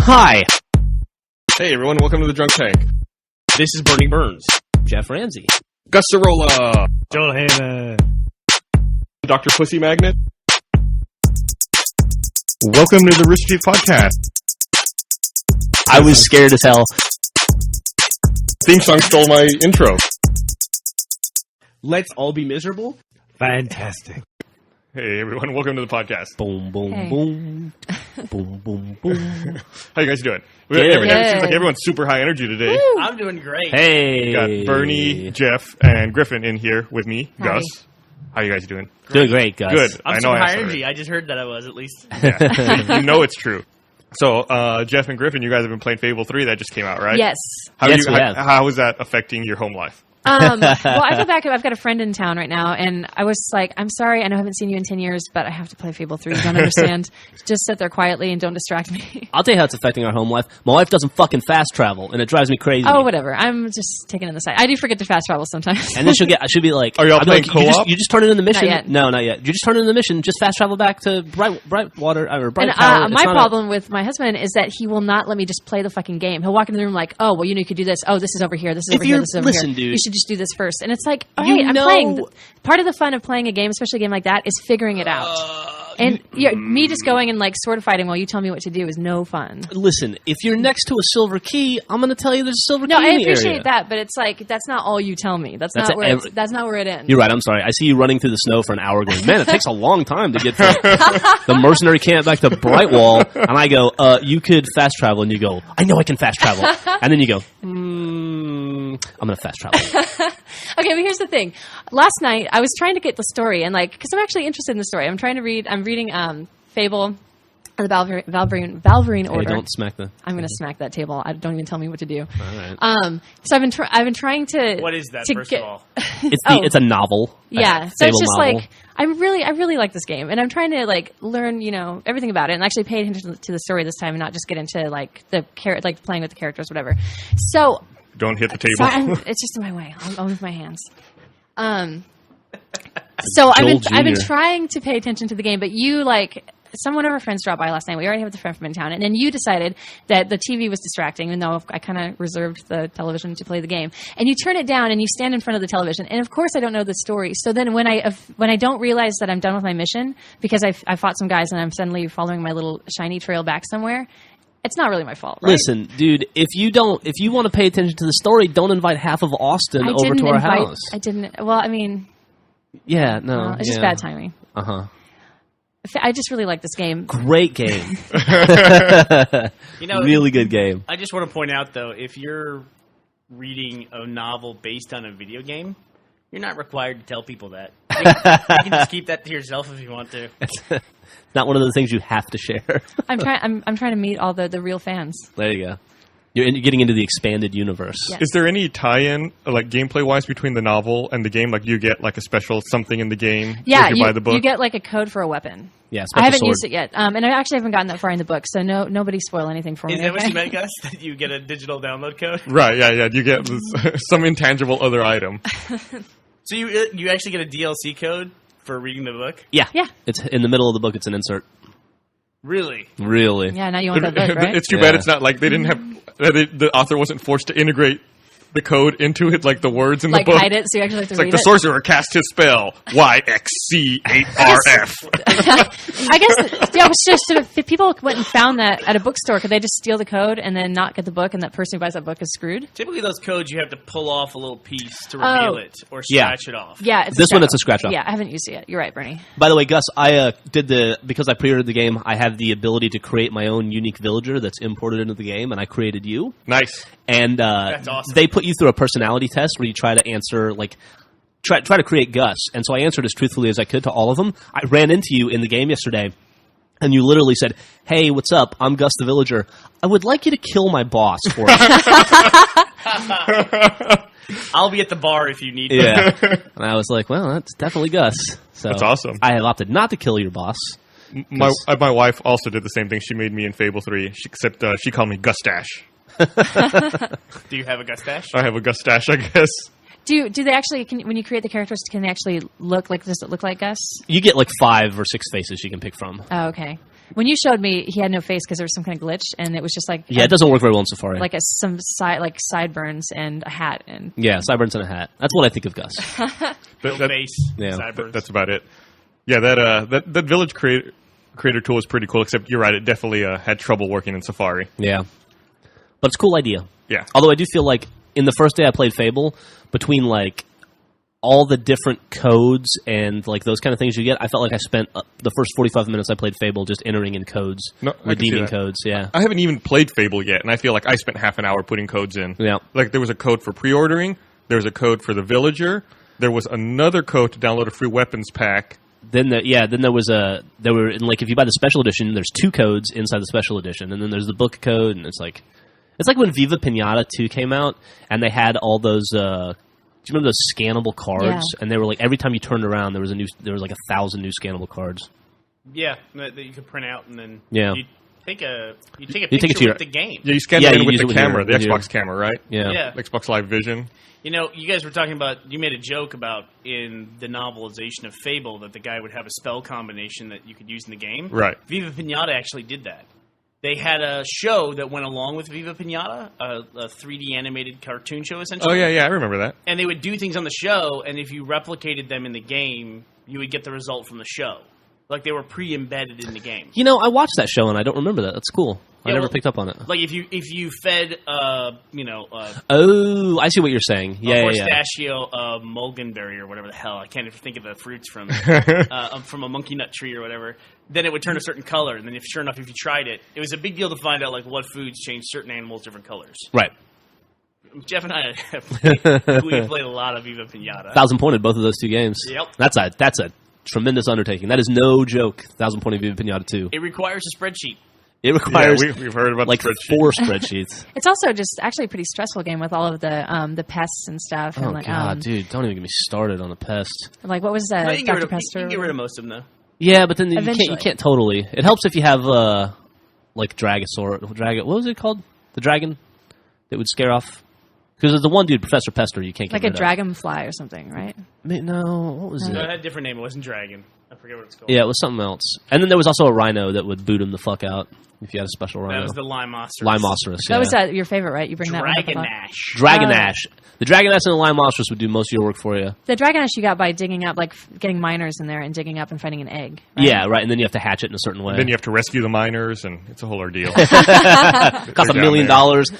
Hi. Hey everyone, welcome to the Drunk Tank. This is Bernie Burns. Jeff Ramsey. Gus Cirola. Joel Hanna. Dr. Pussy Magnet. Welcome to the Rooster Teeth Podcast. I was scared as hell. Theme song stole my intro. Let's all be miserable. Fantastic. Hey everyone, welcome to the podcast. Boom, boom, Hey. boom. Boom, boom, boom. How you guys doing? Good. It seems like everyone's super high energy today. I'm doing great. Hey. We got Bernie, Jeff, and Griffin in here with me. Hi. Gus. How you guys doing? Doing great, Gus. Good. I'm I know super I high asked energy. I just heard that I was, at least. Yeah. You know it's true. So, Jeff and Griffin, you guys have been playing Fable 3 that just came out, right? Yes. Yes, we have. How is that affecting your home life? Well, I go back. I've got a friend in town right now, and I was like, I'm sorry, I know I haven't seen you in 10 years, but I have to play Fable 3. You don't understand. Just sit there quietly and don't distract me. I'll tell you how it's affecting our home life. My wife doesn't fucking fast travel, and it drives me crazy. Oh, whatever. I'm just taking it in the side. I do forget to fast travel sometimes. And then she'll be like, Are y'all I'll be playing like, co-op? You just turn it in the mission. Not yet. No, not yet. You just turn it in the mission. Just fast travel back to Brightwater or Bright And Tower. my problem with my husband is that he will not let me just play the fucking game. He'll walk in the room like, oh, well, you know, you could do this. Oh, this is over here. This is If over here. you're- This is over listen, here. dude. You should just do this first. And it's like, all You right, I'm know- playing. Part of the fun of playing a game, especially a game like that, is figuring it out. And me just going and like sword fighting while you tell me what to do is no fun. Listen, if you're next to a silver key, I'm going to tell you there's a silver No, key I in the appreciate area. that, but it's like that's not all you tell me. That's That's not where every- that's not where it ends. You're right. I'm sorry. I see you running through the snow for an hour going, man, it takes a long time to get from the mercenary camp back to Brightwall. And I go, you could fast travel. And you go, I know I can fast travel. And then you go, I'm going to fast travel. Okay, but here's the thing. Last night I was trying to get the story, and like, because I'm actually interested in the story. I'm reading Fable, the Valverine Order. Hey, don't smack the... I'm going to smack that table. Don't even tell me what to do. All right. So I've been trying to. What is that, to first get- of all? It's a novel. Yeah, A so it's Fable just novel. like I really like this game, and I'm trying to like learn, everything about it, and actually pay attention to the story this time, and not just get into like like playing with the characters, whatever. So Don't hit the table. sorry, it's just in my way. I'll move my hands. So Joel I've been Jr. trying to pay attention to the game, but you one of our friends dropped by last night. We already have a friend from in town, and then you decided that the TV was distracting, even though I kind of reserved the television to play the game. And you turn it down, and you stand in front of the television. And of course, I don't know the story. So then, when I don't realize that I'm done with my mission because I fought some guys, and I'm suddenly following my little shiny trail back somewhere, it's not really my fault. Right? Listen, dude, if you want to pay attention to the story, don't invite half of Austin over to our house. I didn't. Well, I mean, Yeah, no. it's just bad timing. Uh-huh. I just really like this game. Great game. You know, Really good game. I just want to point out, though, if you're reading a novel based on a video game, you're not required to tell people that. You can just keep that to yourself if you want to. Not one of those things you have to share. I'm trying to meet all the real fans. There you go. You're getting into the expanded universe. Yeah. Is there any tie-in, like gameplay-wise, between the novel and the game? Like, you get like a special something in the game Yeah, if you buy the book? you get like a code for a weapon. Yeah, I special haven't sword. used it yet, and I actually haven't gotten that far in the book, so nobody spoil anything for me. Is that what okay? you meant, Gus? That you get a digital download code? Right, yeah. You get some intangible other item. So you actually get a DLC code for reading the book? Yeah. Yeah. It's in the middle of the book. It's an insert. Really? Really. Yeah, now you want that book, right? It's too Yeah. bad it's not like they didn't have... the author wasn't forced to integrate the code into it, like the words in Like the book. hide it, so you actually have to It's like read the it. sorcerer cast his spell YXC8RF. I guess it's just if people went and found that at a bookstore, could they just steal the code and then not get the book, and that person who buys that book is screwed? Typically, those codes, you have to pull off a little piece to reveal it or Yeah. scratch it off. Yeah, it's This one, scratch it's a scratch off. Yeah, I haven't used it yet. You're right, Bernie. By the way, Gus, I because I pre-ordered the game, I have the ability to create my own unique villager that's imported into the game, and I created you. Nice. And That's awesome. they put you through a personality test where you try to answer, like, try to create Gus. And so I answered as truthfully as I could to all of them. I ran into you in the game yesterday, and you literally said, "Hey, what's up? I'm Gus the Villager. I would like you to kill my boss for me." I'll be at the bar if you need me. Yeah. And I was like, well, that's definitely Gus. So That's awesome. I have opted not to kill your boss. My wife also did the same thing. She made me in Fable 3, except she called me Gustache. Do you have a Gustache? I have a Gustache, I guess. Do they actually, when you create the characters, can they actually look like, does it look like Gus? You get like 5 or 6 faces you can pick from. Oh, okay. When you showed me, he had no face because there was some kind of glitch, and it was just like Yeah, it doesn't work very well in Safari. like some sideburns and a hat, and yeah, sideburns and a hat. That's what I think of Gus. No That- face. Yeah. Sideburns. That's about it. Yeah, that village creator tool is pretty cool. Except you're right, it definitely had trouble working in Safari. Yeah, but it's a cool idea. Yeah. Although I do feel like in the first day I played Fable, between like all the different codes and like those kind of things you get, I felt like I spent the first 45 minutes I played Fable just entering in codes, No, I can see redeeming that. codes. Yeah, I haven't even played Fable yet, and I feel like I spent half an hour putting codes in. Yeah. Like there was a code for pre-ordering, there was a code for the villager, there was another code to download a free weapons pack. Then there was like if you buy the special edition, there's 2 codes inside the special edition, and then there's the book code, and it's like when Viva Pinata 2 came out, and they had all those. Do you remember those scannable cards? Yeah. And they were like every time you turned around, there was like 1,000 new scannable cards. Yeah, that you could print out and then Yeah. you take a take it picture to your- with the game. Yeah, you scan Yeah, it in you with use the it with camera, your- the with Xbox camera, right? Yeah. Yeah. Xbox Live Vision. You know, you guys were talking about, you made a joke about in the novelization of Fable that the guy would have a spell combination that you could use in the game. Right. Viva Pinata actually did that. They had a show that went along with Viva Pinata, a 3D animated cartoon show essentially. Oh, yeah, I remember that. And they would do things on the show, and if you replicated them in the game, you would get the result from the show. Like they were pre-embedded in the game. You know, I watched that show and I don't remember that. That's cool. I Yeah, never well, picked up on it. Like if you fed Oh, I see what you're saying. Yeah, a yeah. pistachio mulganberry or whatever the hell, I can't even think of the fruits from a monkey nut tree or whatever, then it would turn a certain color, and then sure enough, if you tried it, it was a big deal to find out like what foods change certain animals different colors. Right. Jeff and I we played a lot of Viva Pinata. 1,000 pointed both of those 2 games. Yep. That's a tremendous undertaking. That is no joke. 1,000 pointed Viva Pinata 2. It requires a spreadsheet. It requires we've heard about like the spreadsheet. 4 spreadsheets. it's also just actually a pretty stressful game with all of the pests and stuff. Oh and like, god, dude! Don't even get me started on the pest. like what was No, that? you can Dr. get Pester. rid of most of them though. Yeah, but then you Eventually. can't totally. It helps if you have like Dragon. What was it called? The dragon that would scare off. Because there's the one dude, Professor Pester, you can't get like a rid of. dragonfly or something, right? No, what was No, it? it had a different name. It wasn't Dragon. I forget what it's called. Yeah, it was something else. And then there was also a rhino that would boot him the fuck out if you had a special That rhino. was the Limosaurus. Limosaurus. That Yeah. was your favorite, right? You bring that one up a lot. Dragonash. Dragonash. The Dragonash and the Limosaurus would do most of your work for you. The Dragonash you got by digging up, like getting miners in there and digging up and finding an egg. Right? Yeah, right. And then you have to hatch it in a certain way. Then you have to rescue the miners, and it's a whole ordeal. Costs $1 million. Costs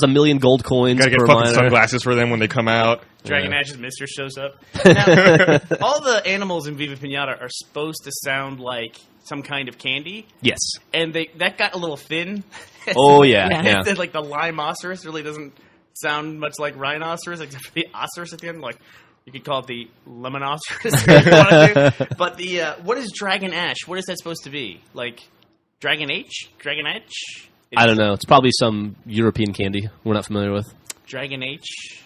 $1 million gold coins Gotta get per fucking miner. sunglasses for them when they come out. Dragonash's mistress shows up. Now, all the animals in Viva Pinata are supposed to sound like some kind of candy, Yes. and that got a little thin. Oh yeah, Yeah. yeah. Then, like the Limosaurus really doesn't sound much like rhinoceros, except for the oceros at the end. Like you could call it the lemon-oceros if you want to. But the what is Dragon Ash? What is that supposed to be? Like Dragon H? Dragon H? I don't know. It's probably some European candy we're not familiar with. Dragon H?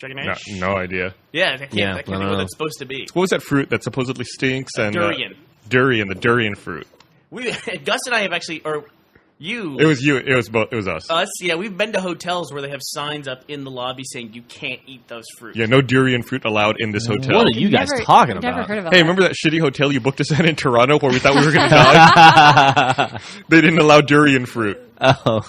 Dragon No, H? no idea. Yeah, that can't, Yeah, that I can't be don't what know. it's supposed to be. What was that fruit that supposedly stinks? And Durian. Durian, the durian fruit. Gus and I have actually, or you. It was you. It was both. It was us. Us, yeah, we've been to hotels where they have signs up in the lobby saying you can't eat those fruits. Yeah, no durian fruit allowed in this hotel. What are you guys talking Never about? heard about Hey, that. remember that shitty hotel you booked us at in Toronto where we thought we were going to die? They didn't allow durian fruit. Oh,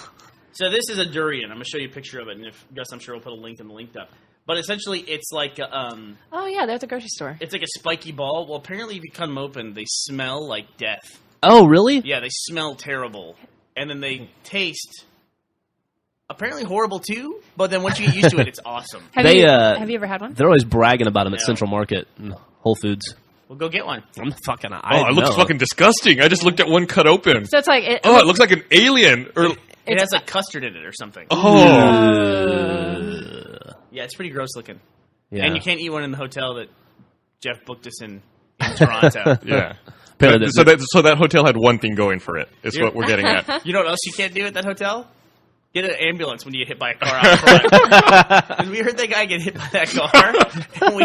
So this is a durian. I'm going to show you a picture of it, and if Gus, I'm sure we'll put a link in the linked up. But essentially, it's like Oh yeah, they're at the grocery store. it's like a spiky ball. Well, apparently, if you cut them open, they smell like death. oh, really? Yeah, they smell terrible, and then they taste apparently horrible too. But then once you get used to it, it's awesome. Have They, you have you ever had one? They're always bragging about them at No. Central Market and Whole Foods. We'll go get one. I'm fucking. Oh, it looks fucking disgusting. I just looked at one cut open. So it's like Oh, it looks like an alien. Or It has like custard in it or something. Yeah, it's pretty gross looking. Yeah. And you can't eat one in the hotel that Jeff booked us in Toronto. yeah. Apparently So that hotel had one thing going for it. Is what we're getting at. You know what else you can't do at that hotel? Get an ambulance when you get hit by a car out front. 'Cause we heard that guy get hit by that car, and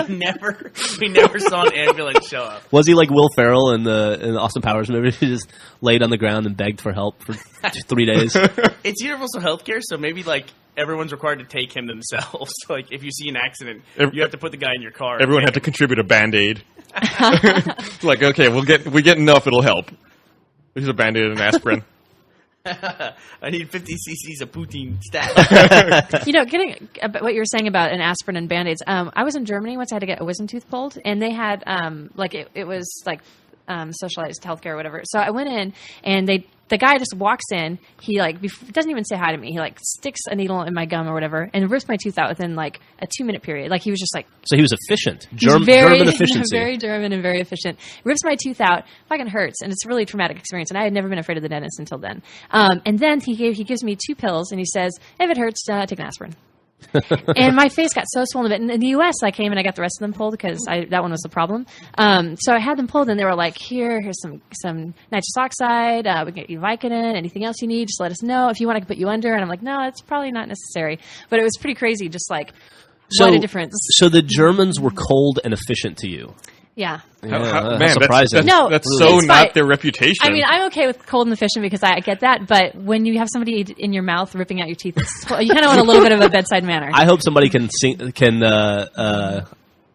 we never saw an ambulance show up. Was he like Will Ferrell in the Austin Powers movie? He just laid on the ground and begged for help for 3 days. It's universal healthcare, so maybe like everyone's required to take him themselves. Like if you see an accident, you have to put the guy in your car. Everyone had to contribute a Band-Aid. Like, okay, we get enough, it'll help. Here's a Band-Aid and aspirin. I need 50 cc's of poutine stat. Getting what you were saying about an aspirin and Band-Aids. I was in Germany once. I had to get a wisdom tooth pulled, and they had it was like socialized healthcare or whatever. So I went in, and the guy just walks in. He doesn't even say hi to me. He sticks a needle in my gum or whatever, and rips my tooth out within a 2-minute period. He was just So he was efficient. German efficiency. Very German and very efficient. Rips my tooth out. Fucking hurts, and it's a really traumatic experience. And I had never been afraid of the dentist until then. And then he gives me 2 pills, and he says, if it hurts, take an aspirin. And my face got so swollen. And in the U.S., I came and I got the rest of them pulled because that one was the problem. So I had them pulled, and they were like, here's some nitrous oxide. We can get you Vicodin. Anything else you need, just let us know. If you want, I can put you under. And I'm like, no, it's probably not necessary. But it was pretty crazy, just what a difference. So the Germans were cold and efficient to you. Yeah. Man, surprising. That's so it's not fine. their reputation. I mean, I'm okay with cold and efficient because I get that, but when you have somebody in your mouth ripping out your teeth, you kind of want a little bit of a bedside manner. I hope somebody can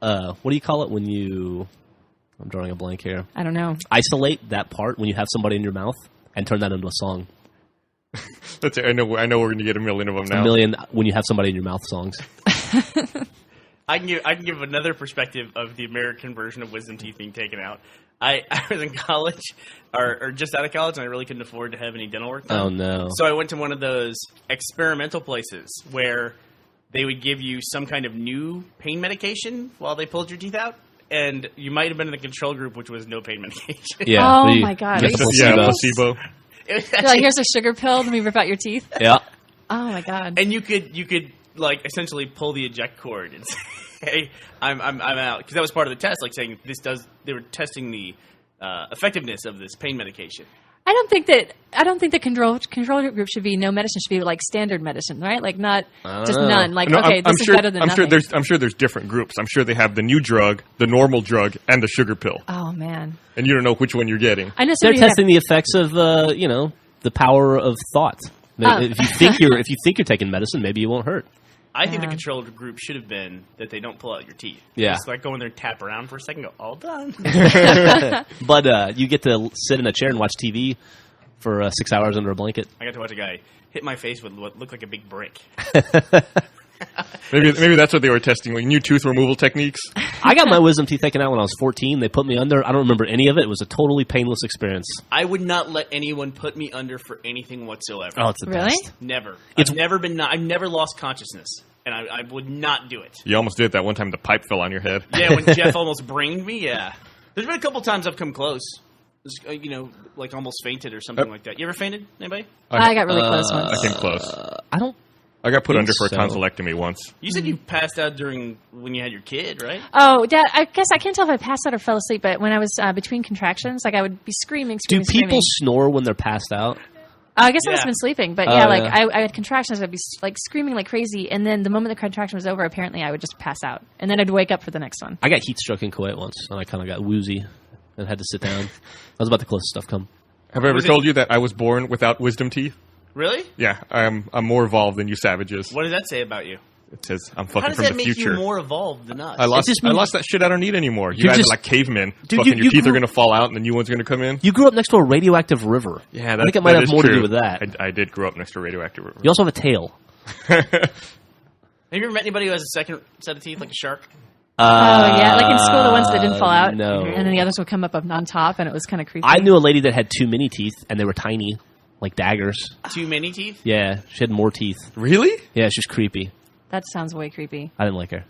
what do you call it when you... I'm drawing a blank here. I don't know. Isolate that part when you have somebody in your mouth and turn that into a song. That's it. I know we're going to get a million of them now. A million when you have somebody in your mouth songs. I can give another perspective of the American version of wisdom teeth being taken out. I was in college, or just out of college, and I really couldn't afford to have any dental work done. Oh, no. So I went to one of those experimental places where they would give you some kind of new pain medication while they pulled your teeth out. And you might have been in the control group, which was no pain medication. Yeah. Oh, my God. Are you Placebo. It was You're actually- here's a sugar pill. Let me rip out your teeth. Yeah. Oh, my God. and you could essentially pull the eject cord and say, "Hey, I'm out," because that was part of the test, saying they were testing the effectiveness of this pain medication. I don't think the control group should be no medicine. Should be standard medicine, right? Not just none. No, This is better than nothing. I'm sure there's different groups. I'm sure they have the new drug, the normal drug, and the sugar pill. Oh man! And you don't know which one you're getting. I know They're somebody testing the effects of the power of thought. If you think you're taking medicine, maybe you won't hurt. I think the control group should have been that they don't pull out your teeth. Yeah. Just go in there and tap around for a second, go, all done. But you get to sit in a chair and watch TV for 6 hours under a blanket. I got to watch a guy hit my face with what looked like a big brick. Maybe that's what they were testing, new tooth removal techniques. I got my wisdom teeth taken out when I was 14. They put me under. I don't remember any of it. It was a totally painless experience. I would not let anyone put me under for anything whatsoever. Oh, it's the Really? best. Never. It's- I've never lost consciousness, and I would not do it. You almost did that one time the pipe fell on your head. Yeah, when Jeff almost brained me, yeah. There's been a couple times I've come close. Just, almost fainted or something like that. You ever fainted? Anybody? I got really close once. I came close. I don't. I got put think under for a so. tonsillectomy once. You said you passed out when you had your kid, right? Oh, Dad, I guess I can't tell if I passed out or fell asleep, but when I was between contractions, I would be screaming. Do people screaming. snore when they're passed out? I guess I Yeah. must have been sleeping, but Oh, yeah, yeah. I had contractions. I'd be screaming like crazy, and then the moment the contraction was over, apparently I would just pass out, and then I'd wake up for the next one. I got heat stroke in Kuwait once, and I kind of got woozy and had to sit down. That was about the closest stuff come. Have I ever Was it- told you that I was born without wisdom teeth? Really? Yeah, I'm more evolved than you savages. What does that say about you? It says I'm How fucking does from that the make future. you more evolved than us? I lost just means- that shit I don't need anymore. You You're guys just- are like cavemen. Dude, Fucking you your teeth grew- are going to fall out and the new one's going to come in. You grew up next to a radioactive river. Yeah, I think it might that have is more to true. do with that. I did grow up next to a radioactive river. You also have a tail. Have you ever met anybody who has a second set of teeth, like a shark? Oh yeah, like in school, the ones that didn't fall out, No. and then the others would come up on top, and it was kind of creepy. I knew a lady that had too many teeth, and they were tiny, like daggers. Too many teeth? Yeah, she had more teeth. Really? Yeah, she was creepy. That sounds way creepy. I didn't like her.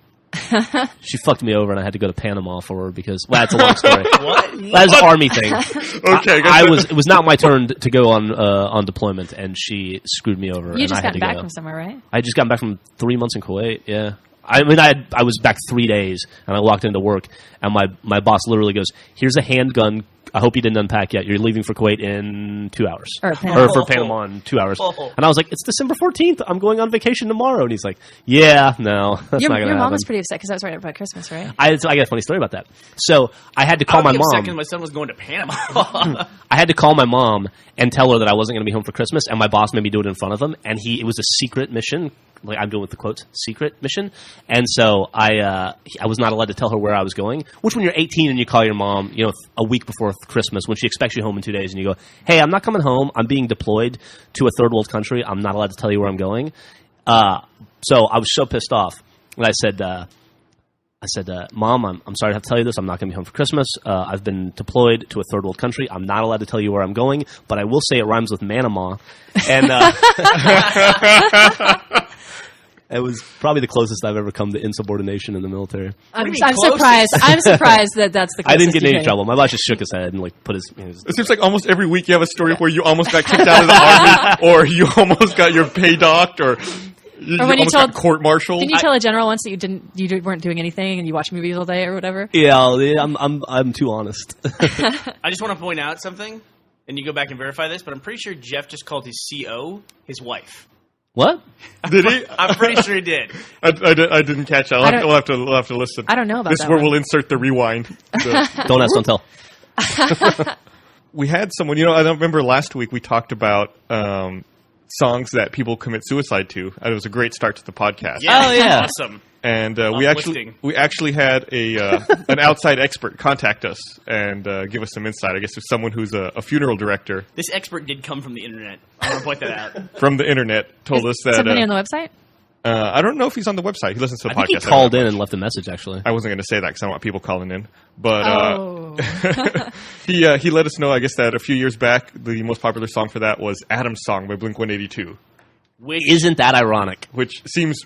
She fucked me over, and I had to go to Panama for her because. Well, that's a long story. What? That was an army thing. Okay. It was not my turn to go on deployment, and she screwed me over. You and just I had got to back go. from somewhere, right? I just got back from 3 months in Kuwait. Yeah, I mean, I was back 3 days, and I walked into work, and my boss literally goes, "Here's a handgun. I hope you didn't unpack yet. You're leaving for Kuwait in 2 hours, Or Panama. or for Panama in 2 hours." Oh. And I was like, "It's December 14th. I'm going on vacation tomorrow." And he's like, "Yeah, no, that's Your not gonna mom happen." was pretty upset because that was right about Christmas, right? I got a funny story about that. So I had to call my mom. My son was going to Panama. I had to call my mom and tell her that I wasn't going to be home for Christmas, and my boss made me do it in front of him. And it was a secret mission like I'm doing with the quotes secret mission, and so I was not allowed to tell her where I was going. Which, when you're 18 and you call your mom, a week before Christmas, when she expects you home in 2 days, and you go, "Hey, I'm not coming home. I'm being deployed to a third world country. I'm not allowed to tell you where I'm going." So I was so pissed off, and I said, "Mom, I'm sorry to have to tell you this. I'm not going to be home for Christmas. I've been deployed to a third world country. I'm not allowed to tell you where I'm going, but I will say it rhymes with Manama." And it was probably the closest I've ever come to insubordination in the military. I'm closest? surprised. I'm surprised that that's the. I didn't get in closest any you trouble. My boss just shook his head and put his. It seems like almost every week you have a story where you almost got kicked out of the army, or you almost got your pay docked, or you when you almost got court-martialed. Didn't you tell a general once that you weren't doing anything and you watch movies all day or whatever? Yeah, I'm too honest. I just want to point out something, and you go back and verify this, but I'm pretty sure Jeff just called his CO his wife. What? Did he? I'm pretty sure he did. I didn't catch that. We'll have to listen. I don't know about this. that Is where one. we'll insert the rewind. Don't ask, don't tell. We had someone. I don't remember last week we talked about songs that people commit suicide to. It was a great start to the podcast. Yeah, Oh, yeah. awesome. And Uplifting. we actually had an outside expert contact us and give us some insight. I guess there's someone who's a funeral director This expert did come from the internet. I want to point that out. from the internet. Told us that Somebody on the website? I don't know if he's on the website. He listens to the I podcast. think he called in and left a message, actually. I wasn't going to say that because I don't want people calling in. But Oh. he let us know, I guess, that a few years back, the most popular song for that was Adam's Song by Blink-182, Which Isn't that ironic? which seems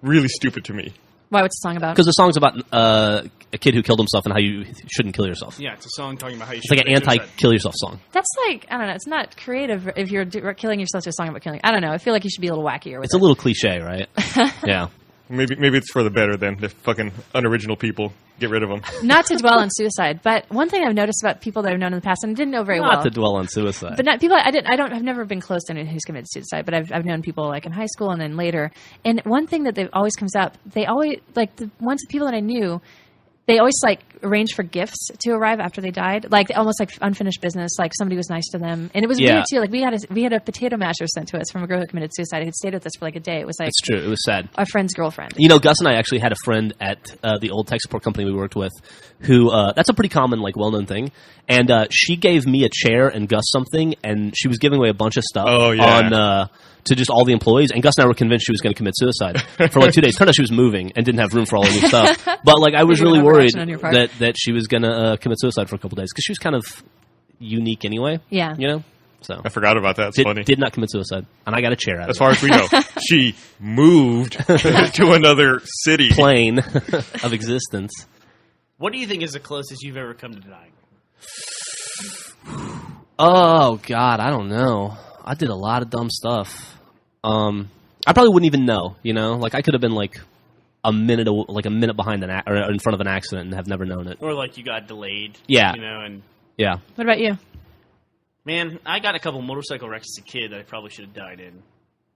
really stupid to me. Why? What's the song about? Because the song's about a kid who killed himself and how you shouldn't kill yourself. yeah, it's a song talking about how you It's like an anti-kill yourself song. That's like, I don't know. It's not creative if you're killing yourself to a song about killing. I don't know. I feel like you should be a little wackier with It's a little cliche, right? Yeah. Maybe it's for the better then. The fucking unoriginal people, get rid of them. Not to dwell on suicide, but one thing I've noticed about people that I've known in the past and didn't know very Not well. to dwell on suicide. But not people. I've never been close to anyone who's committed suicide. But I've known people like in high school and then later. And one thing that always comes up, they always like the people that I knew. They always like arranged for gifts to arrive after they died, like almost like unfinished business. Like somebody was nice to them, and it was weird too. Like we had a potato masher sent to us from a girl who committed suicide. Who had stayed with us for like a day. It was like It's true. It was sad. our friend's girlfriend. Gus and I actually had a friend at the old tech support company we worked with who, that's a pretty common, like, well-known thing. And she gave me a chair and Gus something, and she was giving away a bunch of stuff to just all the employees. And Gus and I were convinced she was going to commit suicide for like 2 days. Turned out she was moving and didn't have room for all the new stuff. But like, I was Maybe really an worried overreaction on your part. that she was going to commit suicide for a couple days because she was kind of unique anyway. Yeah. So I forgot about that. It's funny. did not commit suicide, and I got a chair out As of far as we know, she moved to another city. plane of existence. What do you think is the closest you've ever come to dying? Oh God, I don't know. I did a lot of dumb stuff. I probably wouldn't even know. Like I could have been like a minute behind or in front of an accident and have never known it. Or like you got delayed. Yeah. And Yeah. What about you? man, I got a couple motorcycle wrecks as a kid that I probably should have died in.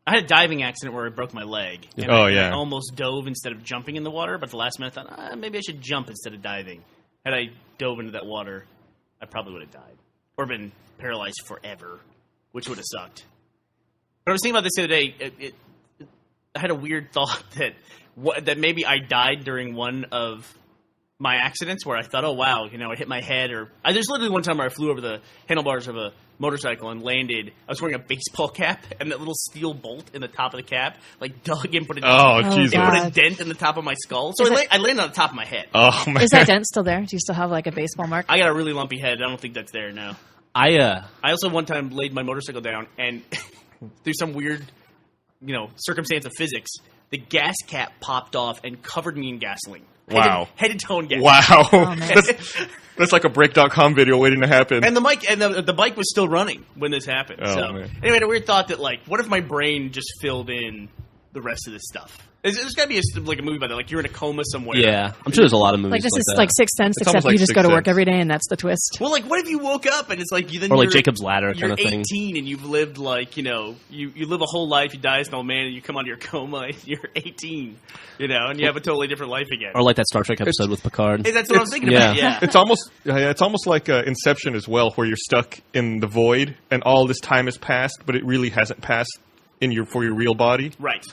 I had a diving accident where I broke my leg. And I almost dove instead of jumping in the water, but at the last minute I thought, maybe I should jump instead of diving. Had I dove into that water, I probably would have died. Or been paralyzed forever, which would have sucked. But I was thinking about this the other day. I had a weird thought that maybe I died during one of my accidents where I thought, oh, wow, I hit my head. There's literally one time where I flew over the handlebars of a motorcycle and landed. I was wearing a baseball cap, and that little steel bolt in the top of the cap, like, dug and put Jesus. God. a dent in the top of my skull. So I landed on the top of my head. Oh, man. Is that dent still there? Do you still have like a baseball mark? I got a really lumpy head. I don't think that's there now. I I also one time laid my motorcycle down, and through some weird, circumstance of physics, the gas cap popped off and covered me in gasoline. Wow. Head to toe in gasoline. Wow. Oh, man. That's like a Break.com video waiting to happen. And the bike was still running when this happened. Oh, so man. anyway, a weird thought that what if my brain just filled in the rest of this stuff? There's got to be a movie about that. Like you're in a coma somewhere. yeah, I'm sure there's a lot of movies Like this is that. like Sixth Sense, It's except almost like you just go to Sixth work Sense. every day, and that's the twist. Well, what if you woke up and it's like or like you're- Jacob's Ladder kind You're of thing. 18 and you've lived you live a whole life. You die as an old man and you come out of your coma. And you're 18, and you have a totally different life again. Or like that Star Trek episode with Picard. Hey, that's what I was thinking yeah. about. Yeah. It's almost like Inception as well, where you're stuck in the void and all this time has passed, but it really hasn't passed for your real body. Right.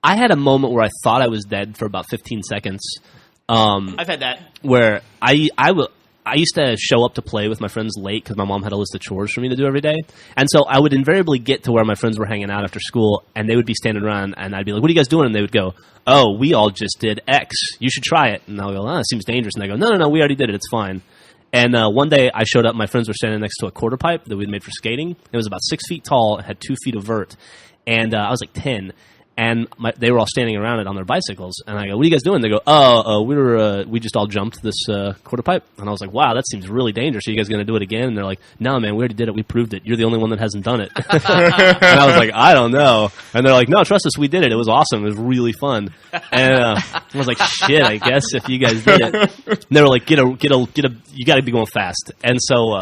I had a moment where I thought I was dead for about 15 seconds. I've had that. Where I used to show up to play with my friends late because my mom had a list of chores for me to do every day. And so I would invariably get to where my friends were hanging out after school, and they would be standing around, and I'd be like, what are you guys doing? And they would go, oh, we all just did X. You should try it. And I'll go, oh, it seems dangerous. And they go, no, we already did it. It's fine. And one day I showed up, my friends were standing next to a quarter pipe that we'd made for skating. It was about 6 feet tall. It had 2 feet of vert. And I was like 10. And they were all standing around it on their bicycles. And I go, what are you guys doing? They go, we just all jumped this quarter pipe. And I was like, wow, that seems really dangerous. Are you guys going to do it again? And they're like, no, man, we already did it. We proved it. You're the only one that hasn't done it. And I was like, I don't know. And they're like, no, trust us, we did it. It was awesome. It was really fun. And I was like, shit, I guess if you guys did it. And they were like, you got to be going fast. And so...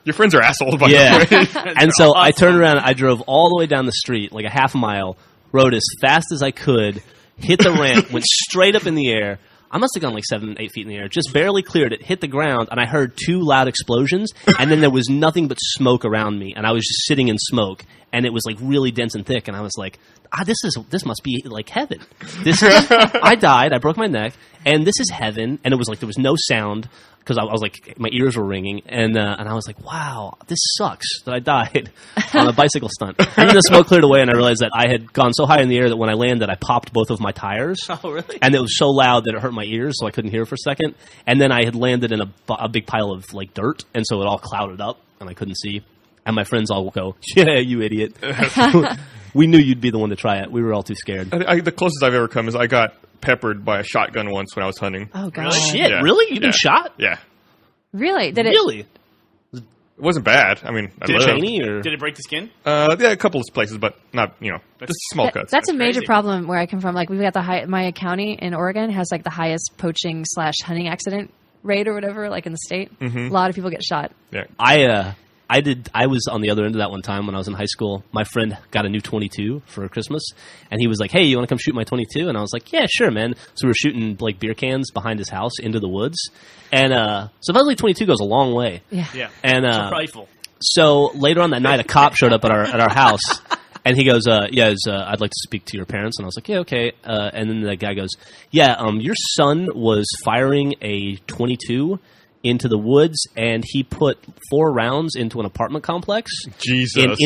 Your friends are assholes, by the way. And so I turned around, I drove all the way down the street, like a half a mile, rode as fast as I could, hit the ramp, went straight up in the air. I must have gone like 7, 8 feet in the air, just barely cleared it, hit the ground, and I heard 2 loud explosions, and then there was nothing but smoke around me, and I was just sitting in smoke, and it was like really dense and thick, and I was like, this must be like heaven. I died, I broke my neck, and this is heaven, and it was like there was no sound, because I was like, my ears were ringing, and I was like, wow, this sucks that I died on a bicycle stunt. And then the smoke cleared away, and I realized that I had gone so high in the air that when I landed, I popped both of my tires. Oh, really? And it was so loud that it hurt my ears, so I couldn't hear for a second. And then I had landed in a big pile of like dirt, and so it all clouded up, and I couldn't see. And my friends all go, yeah, you idiot. We knew you'd be the one to try it. We were all too scared. The closest I've ever come is I got peppered by a shotgun once when I was hunting. Oh, God. Shit, Yeah. really? You've been Yeah. shot? Yeah. Really? Did it? Really? It wasn't bad. I mean, I Did it lived. Cheney, or? Did it break the skin? Yeah, a couple of places, but not, just small cuts. That's a major crazy. problem where I come from. Like, we've got my county in Oregon has like the highest poaching / hunting accident rate or whatever, like in the state. Mm-hmm. A lot of people get shot. Yeah. I was on the other end of that one time when I was in high school. My friend got a new 22 for Christmas, and he was like, hey, you want to come shoot my 22? And I was like, yeah, sure, man. So we were shooting like beer cans behind his house into the woods. And supposedly 22 goes a long way. Yeah. Yeah. And It's a rifle. so later on that night, a cop showed up at our house, and he goes, I'd like to speak to your parents. And I was like, yeah, okay. And then the guy goes, yeah, your son was firing a 22 into the woods, and he put 4 rounds into an apartment complex. Jesus.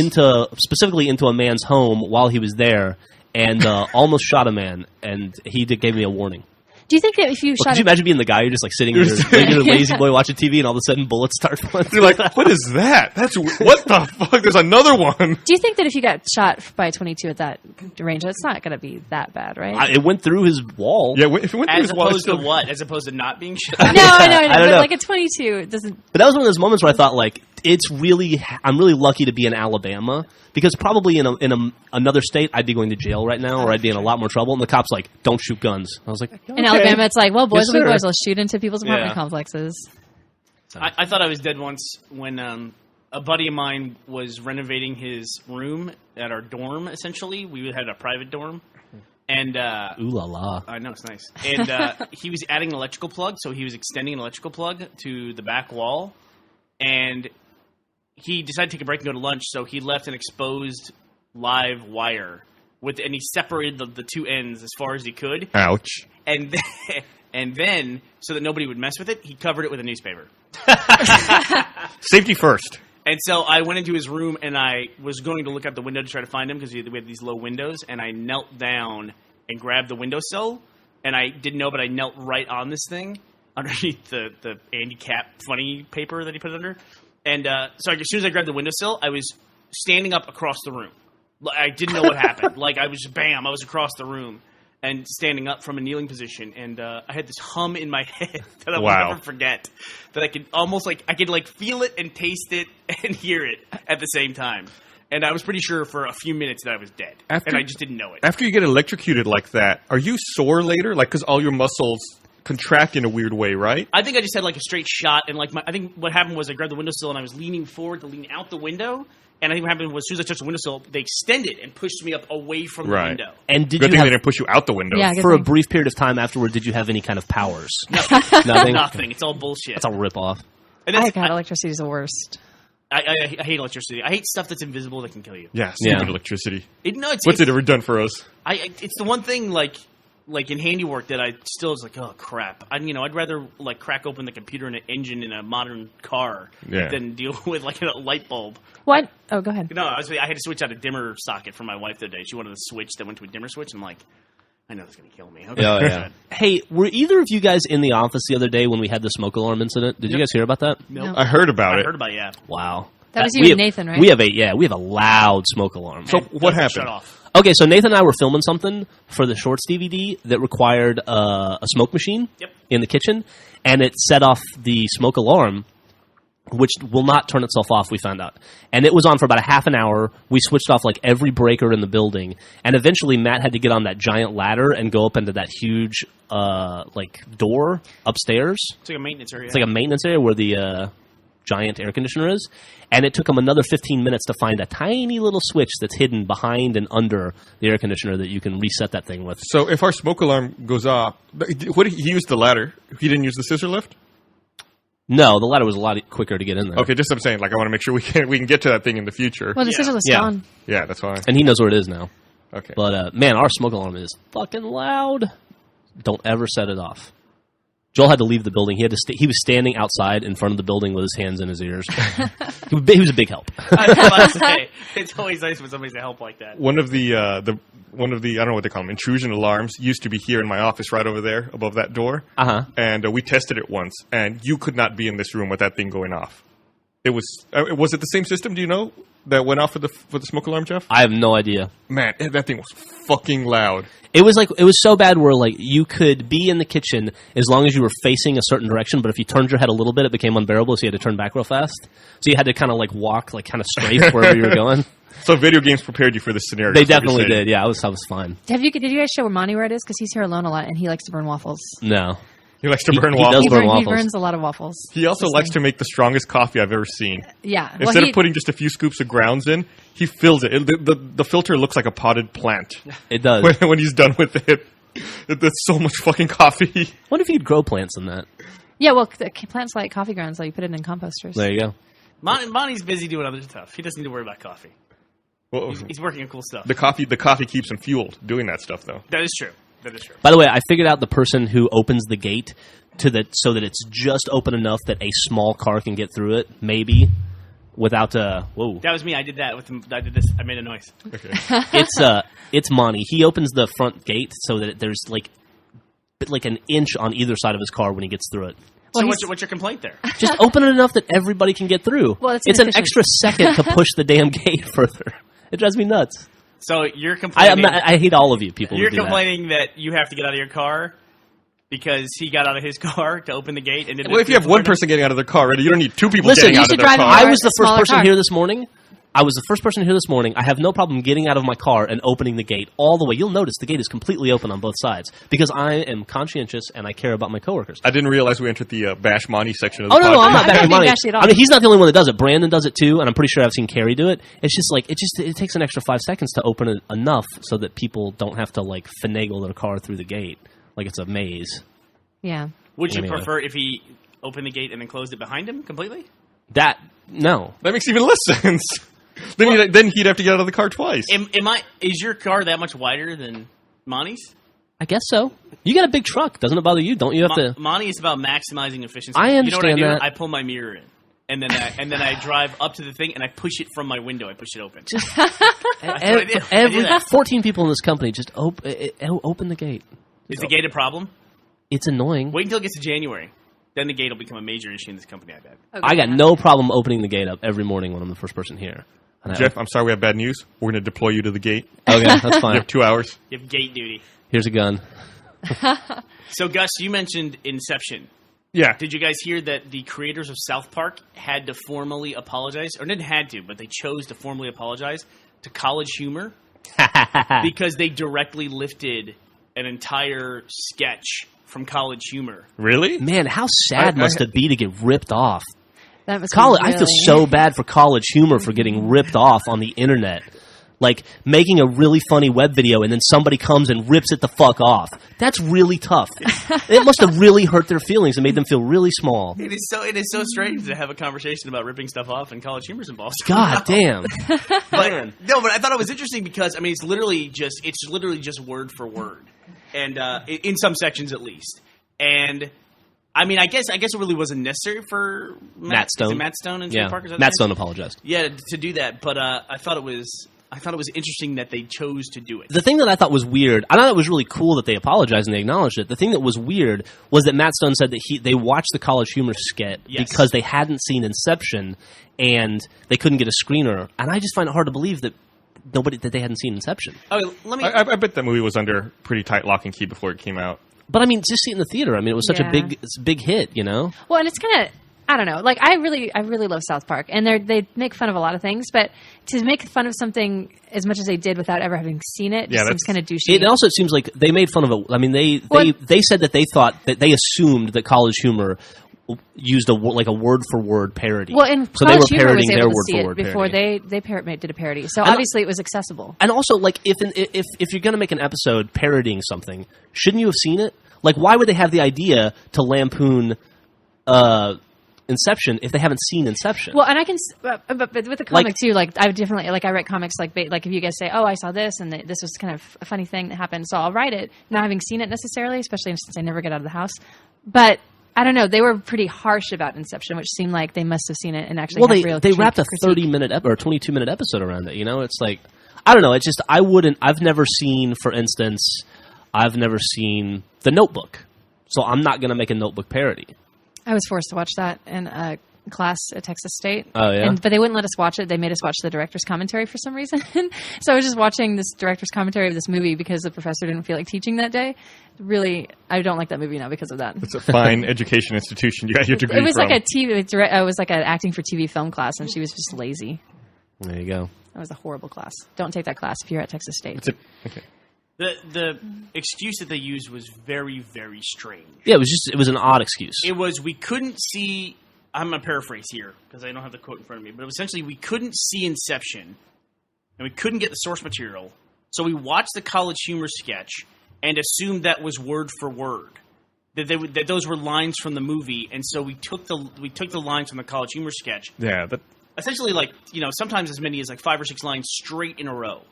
Specifically into a man's home while he was there, and almost shot a man, and he gave me a warning. Do you think that if you Well, shot could you imagine being the guy who's just like sitting in your lazy boy watching TV, and all of a sudden bullets start flying? You're like, what is that? What the fuck? There's another one. Do you think that if you got shot by a 22 at that range, it's not going to be that bad, right? It went through his wall. Yeah, if it went through As his wall, opposed to still- what? As opposed to not being shot? No, I know. I don't But know. like a 22, it doesn't. But that was one of those moments where I thought, like, I'm really lucky to be in Alabama, because probably in another state I'd be going to jail right now, or I'd be in a lot more trouble. And the cop's like, don't shoot guns. I was like, okay. In Alabama, it's like, well, boys Yes, will be sir. boys. They'll shoot into people's apartment Yeah. complexes. I thought I was dead once when a buddy of mine was renovating his room at our dorm, essentially. We had a private dorm. And Ooh la la. I know, it's nice. And he was adding an electrical plug, so he was extending an electrical plug to the back wall. And he decided to take a break and go to lunch, so he left an exposed live wire. And he separated the 2 ends as far as he could. Ouch. And then, so that nobody would mess with it, he covered it with a newspaper. Safety first. And so I went into his room, and I was going to look out the window to try to find him, because we had these low windows, and I knelt down and grabbed the windowsill, and I didn't know, but I knelt right on this thing, underneath the Andy Cap funny paper that he put it under. And so as soon as I grabbed the windowsill, I was standing up across the room. I didn't know what happened. Like, I was just, bam, I was across the room and standing up from a kneeling position. And I had this hum in my head that I will Wow. never forget. That I could almost, like, I could, like, feel it and taste it and hear it at the same time. And I was pretty sure for a few minutes that I was dead. And I just didn't know it. After you get electrocuted like that, are you sore later? Like, because all your muscles contract in a weird way, right? I think I just had like a straight shot, and like I think what happened was I grabbed the windowsill and I was leaning forward to lean out the window, and I think what happened was as soon as I touched the windowsill, they extended and pushed me up away from the Right. window. And did Good you thing have, they didn't push you out the window. Yeah, good for a thing. brief period of time afterward, did you have any kind of powers? Nothing? Nothing. It's all bullshit. That's a ripoff. And Oh, then God, electricity is the worst. I hate electricity. I hate stuff that's invisible that can kill you. Yeah, stupid Yeah. electricity. What's it ever done for us? It's the one thing like in handiwork that I still is like, oh crap. I'd rather like crack open the computer and an engine in a modern car than deal with like a light bulb. What? Oh, go ahead. No, I had to switch out a dimmer socket for my wife the other day. She wanted a switch that went to a dimmer switch. I'm like, I know it's going to kill me. Okay. Oh, yeah. Hey, were either of you guys in the office the other day when we had the smoke alarm incident? Did you guys hear about that? Nope. I heard about I it. heard about it, yeah. Wow. That was We you and have- Nathan, right? We have a loud smoke alarm. So And what doesn't happened? Shut off. Okay, so Nathan and I were filming something for the Shorts DVD that required a smoke machine in the kitchen, and it set off the smoke alarm, which will not turn itself off, we found out. And it was on for about a half an hour. We switched off like every breaker in the building, and eventually Matt had to get on that giant ladder and go up into that huge door upstairs. It's like a maintenance area. It's like a maintenance area where the giant air conditioner is. And it took him another 15 minutes to find a tiny little switch that's hidden behind and under the air conditioner that you can reset that thing with. So if our smoke alarm goes off, he used the ladder. He didn't use the scissor lift? No, the ladder was a lot quicker to get in there. Okay, just I'm saying, like I want to make sure we can get to that thing in the future. Well, the scissor was Yeah. gone. Yeah, that's why. And he knows where it is now. Okay. But, man, our smoke alarm is fucking loud. Don't ever set it off. Joel had to leave the building. He was standing outside in front of the building with his hands in his ears. he was a big help. I was about to say, it's always nice when somebody's to help like that. One of the I don't know what they call them, intrusion alarms used to be here in my office right over there above that door. Uh-huh. And we tested it once, and you could not be in this room with that thing going off. It was it the same system, do you know, that went off for the smoke alarm, Jeff? I have no idea. Man, that thing was fucking loud. It was so bad where like you could be in the kitchen as long as you were facing a certain direction, but if you turned your head a little bit, it became unbearable, so you had to turn back real fast. So you had to kind of like walk like kind of strafe wherever you were going. So video games prepared you for this scenario. They is what you're definitely saying. did. Yeah, I was fine. Did you guys show Monty where it is? Because he's here alone a lot, and he likes to burn waffles. No. He likes to He- burn he waffles. does burn He waffles. burns a lot of waffles. He also likes to make the strongest coffee I've ever seen. Yeah. Instead of putting just a few scoops of grounds in, he fills it. The filter looks like a potted plant It does. when he's done with it. That's so much fucking coffee. What if you'd grow plants in that? Yeah, well, plants like coffee grounds, so you put it in composters. There you go. Monty's busy doing other stuff. He doesn't need to worry about coffee. Well, He's working on cool stuff. the coffee keeps him fueled doing that stuff, though. That is true. That is true. By the way, I figured out the person who opens the gate so that it's just open enough that a small car can get through it, maybe, without whoa. That was me. I did that. I did this. I made a noise. Okay. It's Monty. He opens the front gate so that there's like an inch on either side of his car when he gets through it. Well, So he's- what's your complaint there? Just open it enough that everybody can get through. Well, it's it's an inefficient. extra second to push the damn gate further. It drives me nuts. So you're complaining. I hate all of you people. You're who do complaining that you have to get out of your car because he got out of his car to open the gate. And Well, if you have one person getting out of their car already, you don't need two people Listen, getting you out should of their drive car. him I was the first smaller person car. here this morning. I have no problem getting out of my car and opening the gate all the way. You'll notice the gate is completely open on both sides because I am conscientious and I care about my coworkers. I didn't realize we entered the Bash Monty section of the Oh, no, I'm I'm not not bashing being money. bashy at all. I mean, he's not the only one that does it. Brandon does it too, and I'm pretty sure I've seen Carrie do it. It's just like, it takes an extra 5 seconds to open it enough so that people don't have to like finagle their car through the gate like it's a maze. Yeah. Would you Anyway. prefer if he opened the gate and then closed it behind him completely? No. That makes even less sense. Then he'd have to get out of the car twice. Is your car that much wider than Monty's? I guess so. You got a big truck. Doesn't it bother you? Don't you have to? Monty is about maximizing efficiency. I You know what I understand do? that. I pull my mirror in. And then I drive up to the thing and I push it from my window. I push it open. I do. I do that. 14 people in this company just open the gate. Is the gate a problem? It's annoying. Wait until it gets to January. Then the gate will become a major issue in this company, I bet. I got no problem opening the gate up every morning when I'm the first person here. And Jeff, I'm sorry we have bad news. We're going to deploy you to the gate. Okay, that's You fine. have 2 hours. You have gate duty. Here's a gun. So, Gus, you mentioned Inception. Yeah. Did you guys hear that the creators of South Park had to formally apologize? Or didn't had to, but they chose to formally apologize to College Humor because they directly lifted an entire sketch from College Humor. Really? Man, how sad must it be to get ripped off? That was College, I really... feel so bad for College Humor for getting ripped off on the internet. Like making a really funny web video and then somebody comes and rips it the fuck off. That's really tough. It must have really hurt their feelings and made them feel really small. It is so strange to have a conversation about ripping stuff off and College Humor's involved. God damn. But I thought it was interesting because I mean it's literally just word for word, and in some sections at least. And I mean, I guess it really wasn't necessary for Matt Stone. Is it Matt Stone and Trey Yeah, Parker? Is that Matt his name? Stone apologized. Yeah, to do that, but I thought it was interesting that they chose to do it. The thing that I thought was weird, I thought it was really cool that they apologized and they acknowledged it. The thing that was weird was that Matt Stone said that they watched the College Humor skit Yes. because they hadn't seen Inception and they couldn't get a screener. And I just find it hard to believe that they hadn't seen Inception. Oh, let me. I bet that movie was under pretty tight lock and key before it came out. But I mean, just see it in the theater. I mean, it was such a big hit, you know? Well, and it's kind of, I don't know. Like, I really love South Park, and they make fun of a lot of things, but to make fun of something as much as they did without ever having seen it just seems kind of douchey. It also seems like they made fun of it. I mean, they said that they thought that they assumed that College Humor used a word for word parody. Well, and so they were College Humor parodying was their able to word see for it word before parody. they did a parody. So obviously it was accessible. And also, like, if you're going to make an episode parodying something, shouldn't you have seen it? Like, why would they have the idea to lampoon Inception if they haven't seen Inception? Well, and I can, but with the comic too, like I would definitely, like I write comics like if you guys say, oh, I saw this and this was kind of a funny thing that happened, so I'll write it, not having seen it necessarily, especially since I never get out of the house. But I don't know, they were pretty harsh about Inception, which seemed like they must have seen it and actually. Well, have real they wrapped a critique. 30-minute or 22-minute episode around it. You know, it's like, I don't know. It's just I've never seen, for instance, The Notebook, so I'm not going to make a Notebook parody. I was forced to watch that in a class at Texas State. Oh, yeah? But they wouldn't let us watch it. They made us watch the director's commentary for some reason. So I was just watching this director's commentary of this movie because the professor didn't feel like teaching that day. Really, I don't like that movie now because of that. It's a fine education institution. You got your degree It was from. like it was like an acting for TV film class, and she was just lazy. There you go. That was a horrible class. Don't take that class if you're at Texas State. Okay. The excuse that they used was very, very strange. Yeah, it was an odd excuse. It was we couldn't see. I'm gonna paraphrase here because I don't have the quote in front of me, but essentially we couldn't see Inception, and we couldn't get the source material, so we watched the College Humor sketch and assumed that was word for word, that those were lines from the movie, and so we took the lines from the College Humor sketch. Yeah, Essentially, like, you know, sometimes as many as like 5 or 6 lines straight in a row.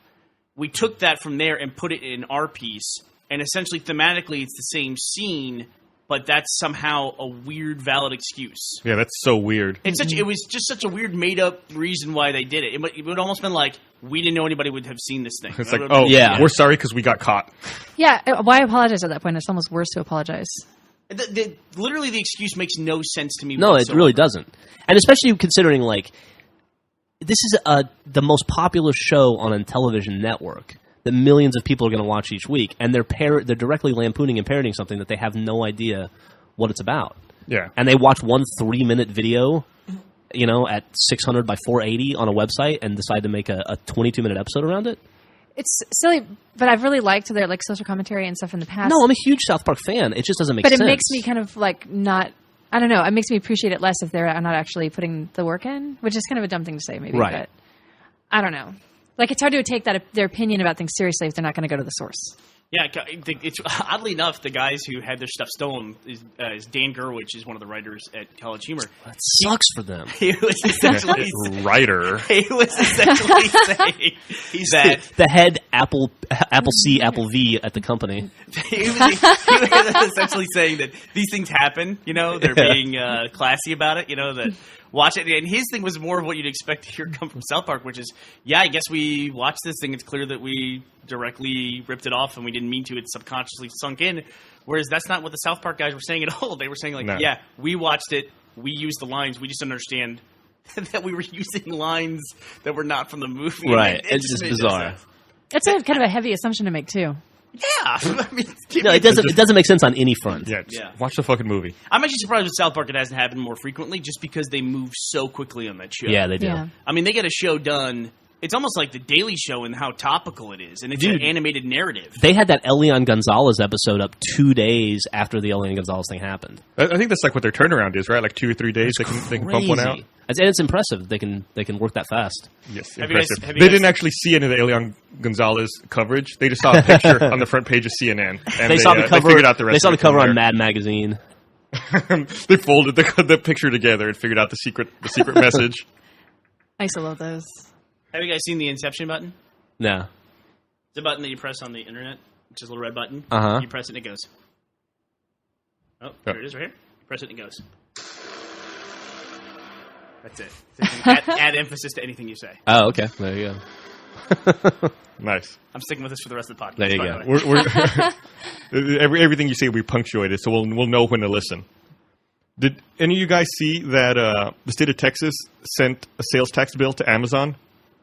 We took that from there and put it in our piece, and essentially thematically it's the same scene, but that's somehow a weird, valid excuse. yeah, that's so weird. It was just such a weird, made-up reason why they did it. It would almost been like, we didn't know anybody would have seen this thing. It's like, oh, yeah. we're sorry because we got caught. Yeah, why apologize at that point? It's almost worse to apologize. Literally, the excuse makes no sense to me No, it whatsoever. really doesn't. And especially considering, like, this is the most popular show on a television network that millions of people are going to watch each week, and they're directly lampooning and parodying something that they have no idea what it's about. Yeah. And they watch one 3-minute video, you know, at 600 by 480 on a website and decide to make a 22-minute episode around it. It's silly, but I've really liked their like social commentary and stuff in the past. No, I'm a huge South Park fan. It just doesn't make sense. But it makes me kind of like not. I don't know. It makes me appreciate it less if they're not actually putting the work in, which is kind of a dumb thing to say, maybe. Right. But I don't know. Like, it's hard to take their opinion about things seriously if they're not going to go to the source. Yeah, it's oddly enough, the guys who had their stuff stolen is Dan Gerwich is one of the writers at College Humor. That sucks for them. He was essentially Writer. saying that The head Apple C, Apple V at the company. he was essentially saying that these things happen. You know, they're being classy about it. You know, that watch it. And his thing was more of what you'd expect to hear come from South Park, which is, yeah, I guess we watched this thing. It's clear that we directly ripped it off and we didn't mean to. It subconsciously sunk in. Whereas that's not what the South Park guys were saying at all. They were saying, like, No. yeah, we watched it. We used the lines. We just didn't understand that we were using lines that were not from the movie. Right. It It's just made no bizarre. sense. It's a kind of a heavy assumption to make, too. Yeah. I mean, No, it doesn't make sense on any front. Yeah, just Yeah. watch the fucking movie. I'm actually surprised with South Park it hasn't happened more frequently just because they move so quickly on that show. Yeah, they do. Yeah. I mean, they get a show done It's almost like the Daily Show and how topical it is, and it's Dude. an animated narrative. They had that Elian Gonzalez episode up 2 days after the Elian Gonzalez thing happened. I think that's like what their turnaround is, right? Like 2 or 3 days, they can pump one out. Crazy. And it's impressive. They can work that fast. Yes, Have you guys- impressive. have you They guys- didn't actually see any of the Elian Gonzalez coverage. They just saw a picture on the front page of CNN. And They saw the cover. They figured out the rest They saw of the it from cover on there. Mad Magazine. They folded the picture together and figured out the secret message. I used to love those. Have you guys seen the Inception button? No. It's a button that you press on the internet, which is a little red button. Uh-huh. You press it and it goes. Oh, there it is right here. You press it and it goes. That's it. So you can add emphasis to anything you say. Oh, okay. There you go. Nice. I'm sticking with this for the rest of the podcast. There you by go. the way. Everything you say will be punctuated, so we'll know when to listen. Did any of you guys see that the state of Texas sent a sales tax bill to Amazon?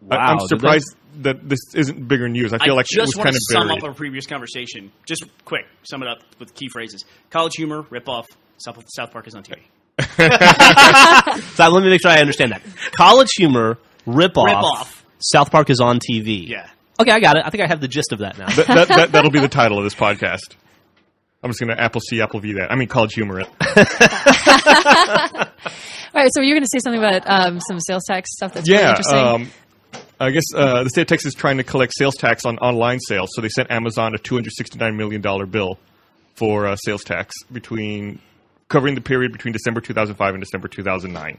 Wow, I'm did surprised that this isn't bigger news. I feel like it was just want kind to of sum buried. up our previous conversation. Just quick, sum it up with key phrases. College humor, ripoff, South Park is on TV. So let me make sure I understand that. College humor, ripoff. Rip-off. South Park is on TV. Yeah. Okay, I got it. I think I have the gist of that now. That'll be the title of this podcast. I'm just going to Apple C, Apple V that. I mean, College Humor it. All right, so you're going to say something about some sales tax stuff that's really Yeah. interesting. I guess the state of Texas is trying to collect sales tax on online sales, so they sent Amazon a $269 million bill for sales tax covering the period between December 2005 and December 2009.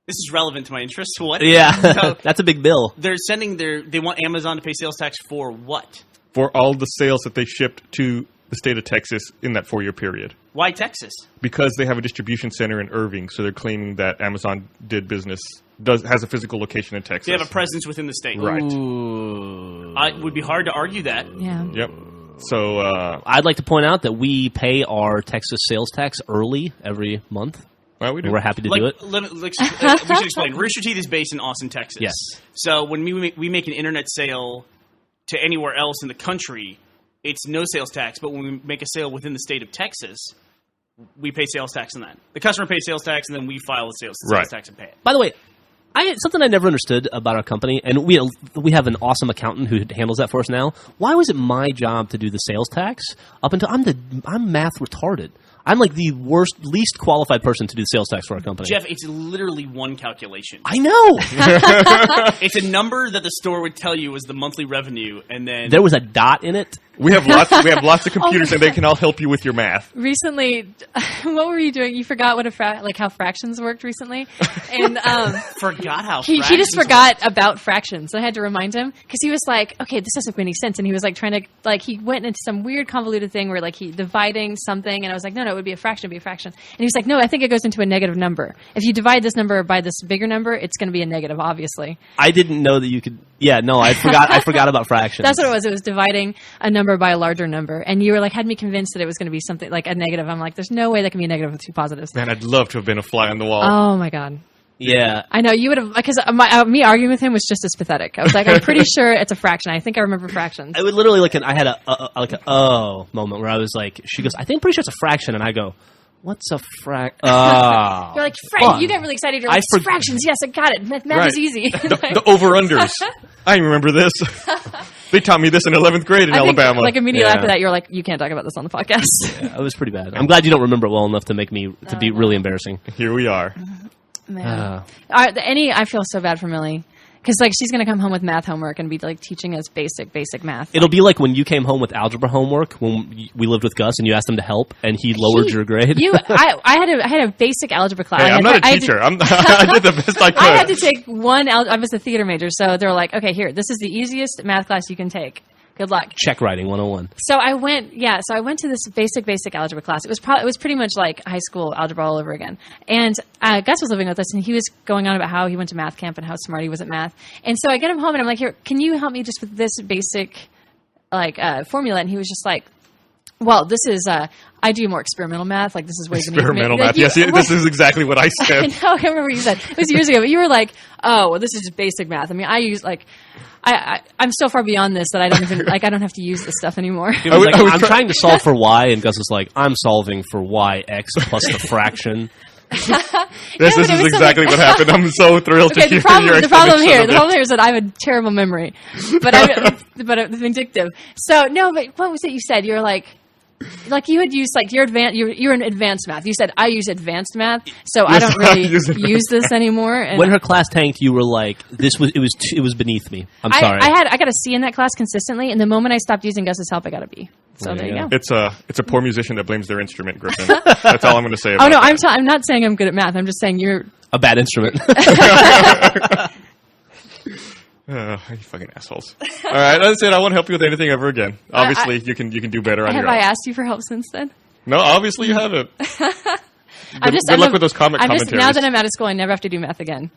This is relevant to my interests. What? Yeah, So that's a big bill. they're sending they want Amazon to pay sales tax for what? For all the sales that they shipped to the state of Texas in that 4-year period. Why Texas? Because they have a distribution center in Irving, so they're claiming that Amazon has a physical location in Texas. They have a presence within the state. Right. It would be hard to argue that. Yeah. Yep. So I'd like to point out that we pay our Texas sales tax early every month. well, we do. We're happy to do it. We should explain. Rooster Teeth is based in Austin, Texas. Yes. So when we make an internet sale to anywhere else in the country, it's no sales tax. But when we make a sale within the state of Texas, we pay sales tax on that. The customer pays sales tax, and then we file the sales Right. tax and pay it. By the way, something I never understood about our company, and we have an awesome accountant who handles that for us now. Why was it my job to do the sales tax? Up until I'm math retarded. I'm like the least qualified person to do sales tax for our company. Jeff, it's literally one calculation. I know. It's a number that the store would tell you was the monthly revenue, and then There was a dot in it. We have lots of computers, and they can all help you with your math. Recently, what were you doing? You forgot what how fractions worked recently, and forgot how he fractions just forgot about fractions. I had to remind him because he was like, "Okay, this doesn't make any sense," and he was like trying to he went into some weird convoluted thing where he dividing something, and I was like, "No, it would be a fraction, it'd be a fraction," and he was like, "No, I think it goes into a negative number. If you divide this number by this bigger number, it's going to be a negative, obviously." I didn't know that you could. Yeah, no, I forgot. I forgot about fractions. That's what it was. It was dividing a number by a larger number, and you were had me convinced that it was going to be something like a negative. I'm like, "There's no way that can be a negative with two positives." Man, I'd love to have been a fly on the wall. Oh my god. Yeah. I know you would have because me arguing with him was just as pathetic. I was like, I'm pretty sure it's a fraction. I think I remember fractions. I would literally I had a moment where I was like, she goes, pretty sure it's a fraction, and I go, what's a fraction? Oh, You're like, fuck. you got really excited. You're like, I fractions. Yes, I got it. Math Right. is easy. The over-unders. I remember this. They taught me this in 11th grade in I think, Alabama. immediately Yeah. after that, you're like, you can't talk about this on the podcast. It was pretty bad. I'm glad you don't remember it well enough to make me to be really embarrassing. Here we are. Man. I feel so bad for Millie because she's gonna come home with math homework and be teaching us basic math. It'll be like when you came home with algebra homework when we lived with Gus and you asked him to help and he lowered your grade. I had a basic algebra class. Hey, I'm not a teacher. I did the best I could. I had to take one. I was a theater major, so they were like, "Okay, here, this is the easiest math class you can take. Good luck." Check writing 101. So I went to this basic algebra class. It was pretty much like high school algebra all over again. And Gus was living with us, and he was going on about how he went to math camp and how smart he was at math. And so I get him home, and I'm like, "Here, can you help me just with this basic formula?" And he was just like, "Well, this is I do more experimental math. This is way Experimental math. Yes, this is exactly what I I said. know. I remember what you said. It was years ago, but you were like, "Oh, well, this is just basic math." I mean, I use I'm so far beyond this that I don't even I don't have to use this stuff anymore. He was like, I was I'm trying to solve for y, and Gus was like, I'm solving for yx plus the fraction. This but it is was exactly what happened. I'm so thrilled to Okay, hear the problem, your the problem explanation here, of the it. problem here is that I have a terrible memory, but but it's vindictive. So no, but what was it you said? You're like you had used like you're in advanced math. You said I use advanced math, so I Yes, don't I really use advanced use this anymore. And When her class tanked, you were like, it was beneath me. I'm sorry. I got a C in that class consistently, and the moment I stopped using Gus's help, I got a B. So there you go. It's a poor musician that blames their instrument, Griffin. That's all I'm going to say about Oh no, that. I'm not saying I'm good at math. I'm just saying you're. A bad instrument. You fucking assholes. All right, that's it. I won't help you with anything ever again. Obviously, you can do better on Have your I own. asked you for help since then? No, obviously you haven't. I'm just. good luck with those comic I'm just, commentaries. now that I'm out of school, I never have to do math again.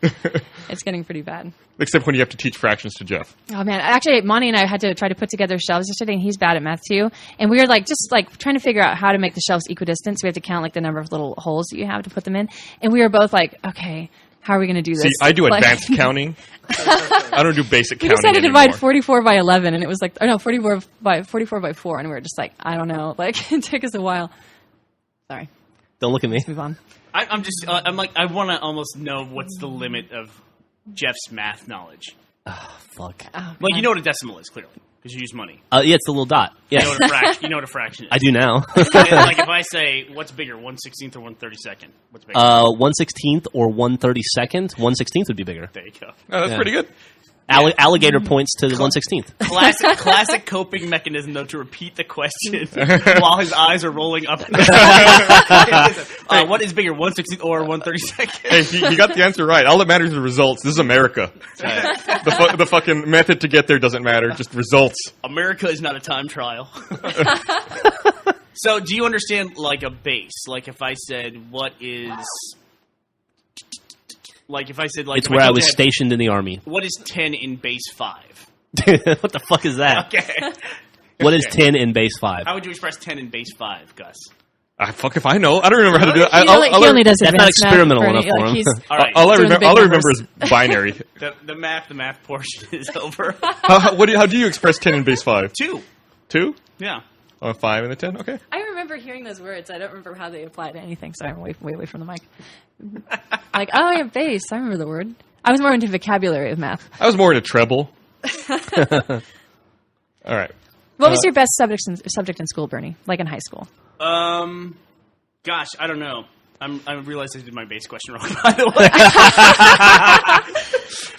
It's getting pretty bad. Except when you have to teach fractions to Jeff. Oh man, actually, Monty and I had to try to put together shelves yesterday, and he's bad at math too. And we were just trying to figure out how to make the shelves equidistant. So we have to count like the number of little holes that you have to put them in. And we were both like, okay, how are we going to do this? See, I do Like- advanced counting. I don't do basic We counting just had to anymore. divide 44 by 11, and it was like, oh no, 44 by 4, and we were just like, I don't know, like it took us a while. Sorry, Don't look at me. move on. I'm just. I'm like. I want to almost know what's the limit of Jeff's math knowledge. Fuck. Oh, Like, God. you know what a decimal is, clearly, because you use money. Yeah, it's the little dot. You Yeah, know what a fraction. You know what a fraction is. I do now. Like if I say, what's bigger, 1/16 or 1/32? What's bigger? 1/16th or 1/32nd. 1/16th would be bigger. There you go. Oh, that's Yeah. pretty good. Alligator points to the 1/16th. Classic coping mechanism, though, to repeat the question while his eyes are rolling up. And down. What is bigger, 1/16 or 1/32? Hey, he got the answer right. All that matters is the results. This is America. The fucking method to get there doesn't matter. Just results. America is not a time trial. So, do you understand, like, a base? Like, if I said, what is... Like, if I said, like... It's if where I told was you stationed in the army. what is 10 in base 5? What the fuck is that? Okay. What is Okay. 10 in base 5? How would you express 10 in base 5, Gus? Fuck if I know. I don't remember how to do it. He only does That's not advanced math experimental for enough any- for like, him. he's- All right. All I Doing the big remember is numbers. binary. The math portion is over. How do you express 10 in base 5? 2. 2? Yeah. 5 and the 10? Okay. I remember hearing those words. I don't remember how they apply to anything. Sorry, I'm way away from the mic. Like, oh, yeah, base. I remember the word. I was more into vocabulary of math. I was more in a treble. All right. What was your best subject in school, Bernie? Like in high school? Gosh, I don't know. I realized I did my base question wrong, by the way.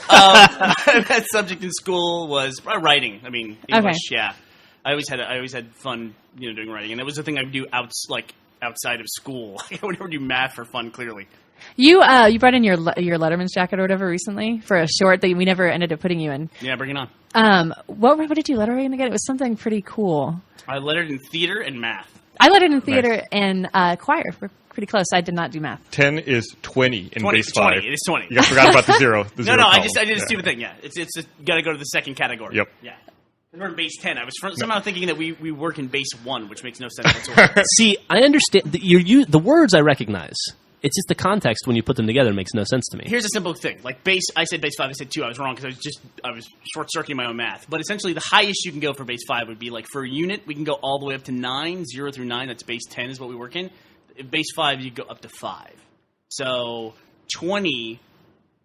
That subject in school was writing. I mean, English. Yeah, I always had fun, doing writing, and that was the thing I would do outside of school. I would never do math for fun. Clearly, You brought in your Letterman's jacket or whatever recently for a short that we never ended up putting you in. yeah, bring it on. What did you letter in again? It was something pretty cool. I lettered in theater and math. I lettered in theater and choir. We're pretty close. I did not do math. 10 is 20 in 20, base 5. 20. It is 20. You guys forgot about the zero. The No, zero no. I column. did a Yeah. stupid thing. Yeah, it's got to go to the second category. Yep. Yeah. We're in base 10. I was somehow thinking that we work in base 1, which makes no sense whatsoever. See, I understand. The words I recognize. It's just the context when you put them together makes no sense to me. Here's a simple thing. Like base, I said base 5. I said 2. I was wrong because I was short circuiting my own math. But essentially, the highest you can go for base 5 would be like for a unit, we can go all the way up to 9, 0 through 9. That's base 10 is what we work in. Base 5, you go up to 5. So 20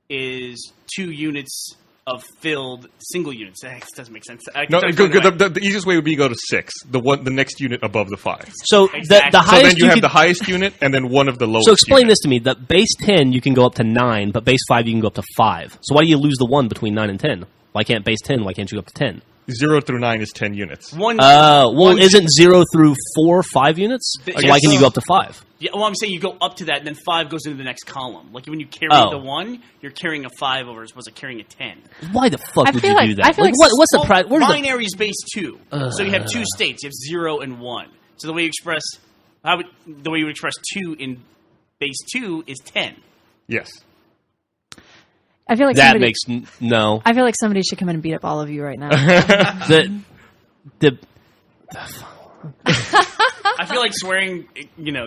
is 2 units of filled single units. That doesn't make sense. No, the easiest way would be to go to 6, the next unit above the 5. So Exactly. the So highest then you have could, the highest unit and then one of the lowest. So explain units. this to me. The base 10 you can go up to 9, but base 5 you can go up to 5. So why do you lose the 1 between 9 and 10? Why can't base 10? Why can't you go up to 10? 0 through 9 is 10 units. Well, isn't 0 through 4 5 units? So Yes. why can you go up to 5? Yeah, well, I'm saying you go up to that, and then 5 goes into the next column. Like when you carry Oh. the 1, you're carrying a 5 over as opposed to carrying a 10. Why the fuck I would feel you like- do that? I feel like what's the price? Where's the binary is base 2. So you have 2 states. You have 0 and 1. So the way you express the way you would express 2 in base 2 is 10. Yes. I feel like that somebody, makes no. I feel like somebody should come in and beat up all of you right now. The I feel like swearing,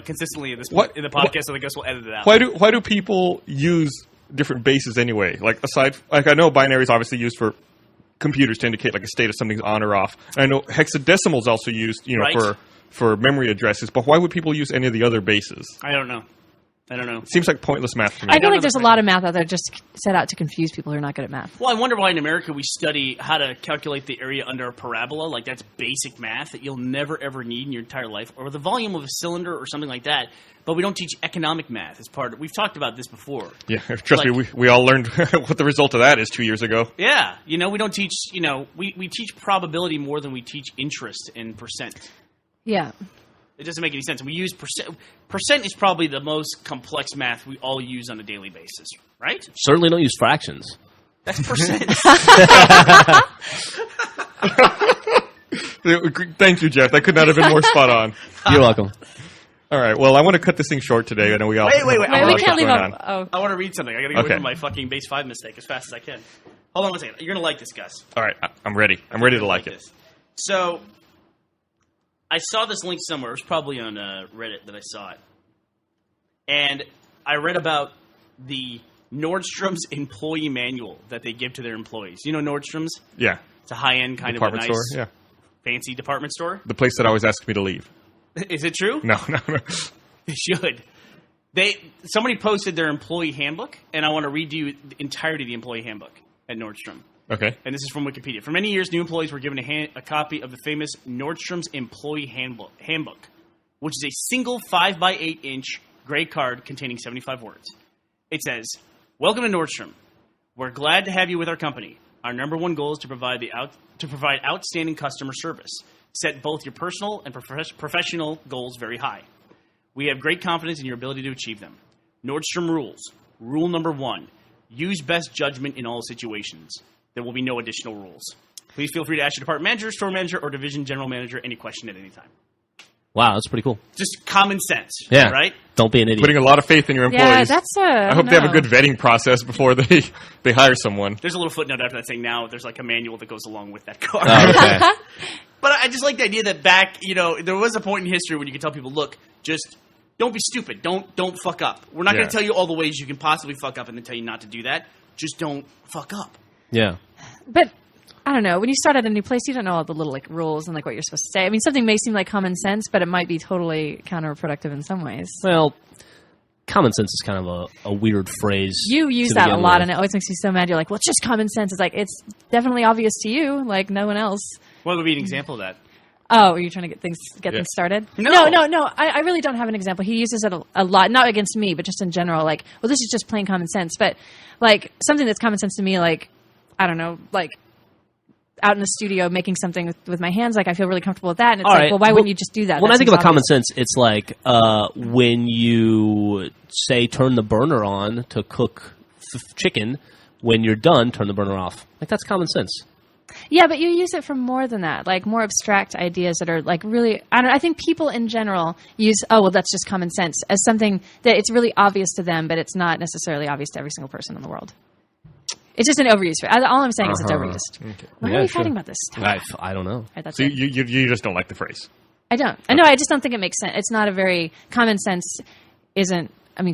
consistently in this What- in the podcast, so I guess we'll edit it out. Why do people use different bases anyway? Like I know binary is obviously used for computers to indicate like a state of something's on or off. And I know hexadecimal is also used, Right. for memory addresses. But why would people use any of the other bases? I don't know. I don't know. Seems like pointless math to me. I feel don't like know there's the a lot of math out there just set out to confuse people who are not good at math. Well, I wonder why in America we study how to calculate the area under a parabola. Like, that's basic math that you'll never, ever need in your entire life. Or the volume of a cylinder or something like that. But we don't teach economic math as part of... We've talked about this before. Yeah, trust me, we all learned what the result of that is 2 years ago. Yeah. You know, we don't teach... You know, we teach probability more than we teach interest in percent. Yeah. It doesn't make any sense. We use percent. Percent is probably the most complex math we all use on a daily basis, right? Certainly don't use fractions. That's percent. Thank you, Jeff. That could not have been more spot on. You're welcome. All right, well, I want to cut this thing short today. I know we all... Wait. Wait, we can't leave on. up. Oh. I want to read something. I got to get away Okay. from my fucking base 5 mistake as fast as I can. Hold on one second. You're going to like this, Gus. All right, I'm ready. I'm ready to like it. This. So, I saw this link somewhere. It was probably on Reddit that I saw it. And I read about the Nordstrom's employee manual that they give to their employees. You know Nordstrom's? Yeah. It's a high-end kind Department of a nice, store, yeah. fancy department store. The place that always asks me to leave. Is it true? No. They should. Somebody posted their employee handbook, and I want to read you the entirety of the employee handbook at Nordstrom. Okay. And this is from Wikipedia. For many years, new employees were given a copy of the famous Nordstrom's employee handbook, which is a single 5x8-inch gray card containing 75 words. It says, "Welcome to Nordstrom. We're glad to have you with our company. Our number one goal is to provide outstanding customer service. Set both your personal and professional goals very high. We have great confidence in your ability to achieve them. Nordstrom rules. Rule number 1, use best judgment in all situations. There will be no additional rules. Please feel free to ask your department manager, store manager, or division general manager any question at any time." Wow, that's pretty cool. Just common sense, Yeah. right? Don't be an idiot. Putting a lot of faith in your employees. Yeah, that's I hope they have a good vetting process before they hire someone. There's a little footnote after that saying now there's like a manual that goes along with that card. Oh, okay. But I just like the idea that back, there was a point in history when you could tell people, look, just don't be stupid. Don't fuck up. We're not going Yeah. to tell you all the ways you can possibly fuck up and then tell you not to do that. Just don't fuck up. Yeah. But I don't know. When you start at a new place, you don't know all the little rules and what you're supposed to say. I mean, something may seem like common sense, but it might be totally counterproductive in some ways. Well, common sense is kind of a weird phrase. You use to that a begin lot, with. and it always makes me so mad. You're like, well, it's just common sense. It's like, it's definitely obvious to you, like no one else. What would be an example of that? Oh, are you trying to get things started? No. No. I really don't have an example. He uses it a lot, not against me, but just in general. Like, well, this is just plain common sense. But like something that's common sense to me, like I don't know, like out in the studio making something with my hands, like I feel really comfortable with that. And it's All like, right. well, why wouldn't you just do that? When That I think seems about common obvious. sense, it's like when you say turn the burner on to cook chicken. When you're done, turn the burner off. Like that's common sense. Yeah, but you use it for more than that, like more abstract ideas that are like really. I think people in general use, oh well, that's just common sense as something that it's really obvious to them, but it's not necessarily obvious to every single person in the world. It's just an overuse. All I'm saying is it's overused. Why Yeah, are we sure. fighting about this? I don't know. All right, that's So it. you just don't like the phrase. I don't. No, I just don't think it makes sense. It's not a very common sense.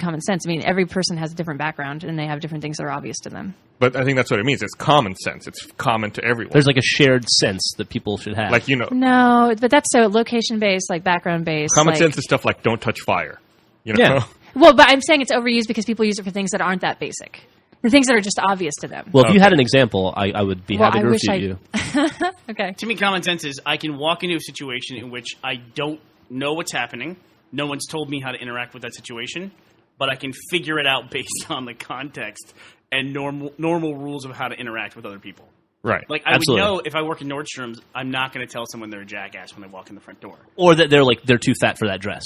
Common sense. I mean, every person has a different background, and they have different things that are obvious to them. But I think that's what it means. It's common sense. It's common to everyone. There's like a shared sense that people should have. like, No, but that's so location based, like background based. common like, sense is stuff like don't touch fire. You know? Yeah. Well, but I'm saying it's overused because people use it for things that aren't that basic. The things that are just obvious to them. Well, if you Okay. had an example, I would be Well, happy to I wish refute you. Okay. To me, common sense is I can walk into a situation in which I don't know what's happening. No one's told me how to interact with that situation, but I can figure it out based on the context and normal rules of how to interact with other people. Right. Like I Absolutely. would know if I work in Nordstrom's, I'm not going to tell someone they're a jackass when they walk in the front door. Or that they're too fat for that dress.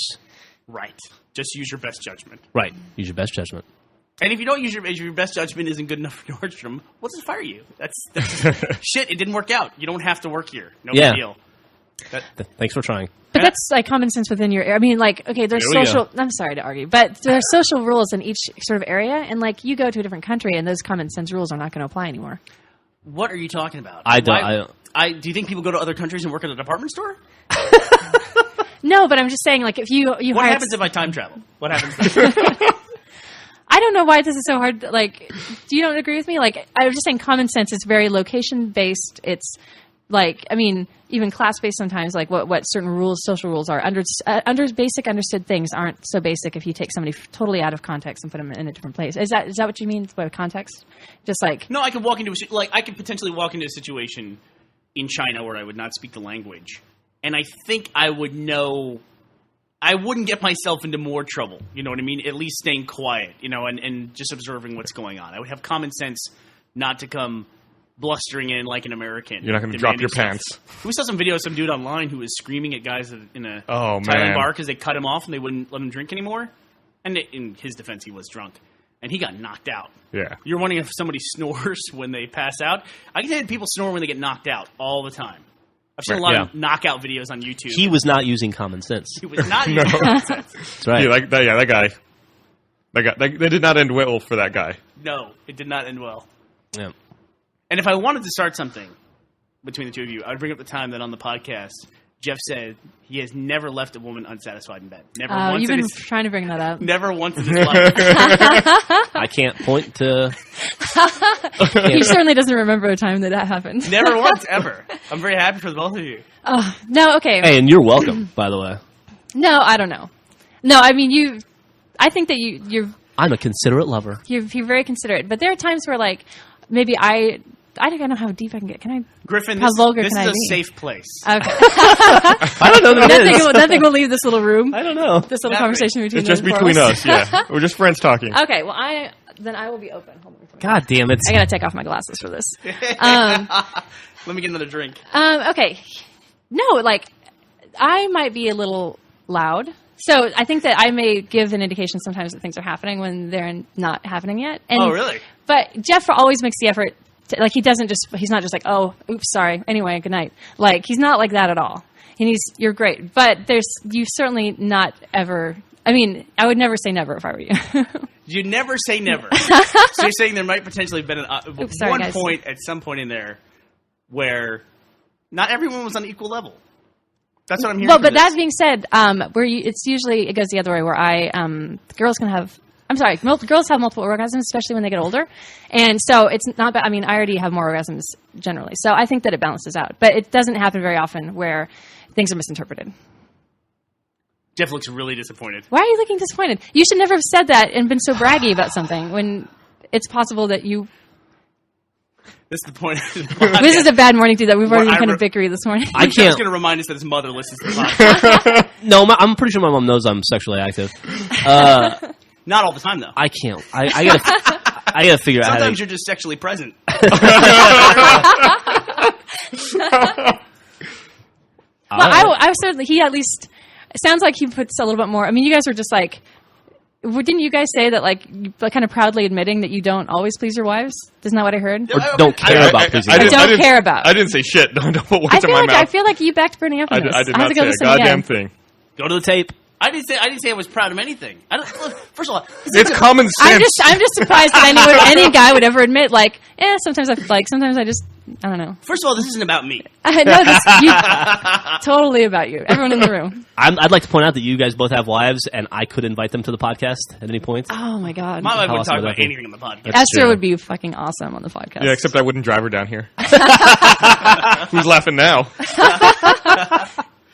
Right. Just use your best judgment. Right. Use your best judgment. And if you don't use your best judgment isn't good enough for Nordstrom, we'll just fire you. That's shit. It didn't work out. You don't have to work here. No Yeah. big deal. Thanks for trying. But that's like common sense within your. I mean, like, okay, there's There we social. I'm sorry to argue, but there's social rules in each sort of area, and like you go to a different country, and those common sense rules are not going to apply anymore. What are you talking about? I don't- Do you think people go to other countries and work at a department store? No, but I'm just saying, like, if you What hired happens if I time travel? What happens then? I don't know why this is so hard. Like, do you don't agree with me? Like, I was just saying, common sense is very location based. It's Like, I mean, even class-based sometimes, like what certain rules, social rules are. Under basic understood things aren't so basic if you take somebody totally out of context and put them in a different place. Is that what you mean by context? Just like... No, I could walk into I could potentially walk into a situation in China where I would not speak the language. And I think I would know... I wouldn't get myself into more trouble, you know what I mean? At least staying quiet, you know, and just observing what's going on. I would have common sense not to come blustering in like an American. You're not going to drop your pants. We saw some video of some dude online who was screaming at guys in a Oh, Thailand man. bar because they cut him off and they wouldn't let him drink anymore. And in his defense, he was drunk. And he got knocked out. Yeah. You're wondering if somebody snores when they pass out. I can tell you people snore when they get knocked out all the time. I've seen a lot of knockout videos on YouTube. He was not using common sense. He was not using common sense. That's right. Yeah, that guy. They did not end well for that guy. No, it did not end well. Yeah. And if I wanted to start something between the two of you, I would bring up the time that on the podcast, Jeff said he has never left a woman unsatisfied in bed. Never once You've in been his trying to bring that up. never once in his life. I can't point to... He certainly doesn't remember a time that happened. Never once ever. I'm very happy for the both of you. No, okay. Hey, and you're welcome, by the way. No, I don't know. No, I mean, I think that you're I'm a considerate lover. you're very considerate, but there are times where, like, maybe I don't know how deep I can get. Can I? Griffin, How vulgar this can is I a be? safe place. Okay. I don't know that it is. nothing will leave this little room. I don't know. This little Nothing. conversation between It's just the four of between us. us, yeah. We're just friends talking. Okay, well, I will be open. Hold on. God damn it. I gotta take off my glasses for this. Let me get another drink. Okay. No, like, I might be a little loud. So I think that I may give an indication sometimes that things are happening when they're not happening yet. And, Oh, really? But Jeff always makes the effort. Like, he's not just like, oh, oops, sorry. Anyway, good night. Like, he's not like that at all. And you're great. But you certainly not ever, I mean, I would never say never if I were you. You never say never. So you're saying there might potentially have been Oops, sorry, one guys. point at some point in there where not everyone was on equal level. That's what I'm hearing. Well, from but this. that being said, it goes the other way where girls can have, girls have multiple orgasms, especially when they get older. And so it's not bad. I mean, I already have more orgasms generally. So I think that it balances out. But it doesn't happen very often where things are misinterpreted. Jeff looks really disappointed. Why are you looking disappointed? You should never have said that and been so braggy about something when it's possible that you... This is the point. This is a bad morning, too, that we've already Well, been kind I of bickery this morning. I Jeff's can't. going to remind us that his mother listens to the podcast. No, I'm pretty sure my mom knows I'm sexually active. Not all the time, though. I can't. I gotta figure out how Sometimes to... you're just sexually present. Well, I certainly, he at least, it sounds like he puts a little bit more. I mean, you guys were just like, didn't you guys say that, like, you kind of proudly admitting that you don't always please your wives? Isn't that what I heard? Or don't care about pleasing. don't care about. I didn't say shit. Don't put words I in feel my like mouth. you backed Brittany up on this. I did I'll have not to go say a listen goddamn again. thing. Go to the tape. I didn't say I was proud of anything. First of all, It's common sense. I'm just surprised that any guy would ever admit, like, sometimes I just, I don't know. first of all, this isn't about me. I know totally about you. Everyone in the room. I'd like to point out that you guys both have wives, and I could invite them to the podcast at any point. Oh my God. My wife How wouldn't awesome talk would about that be? anything on the podcast. Esther true. would be fucking awesome on the podcast. Yeah, except I wouldn't drive her down here. Who's laughing now?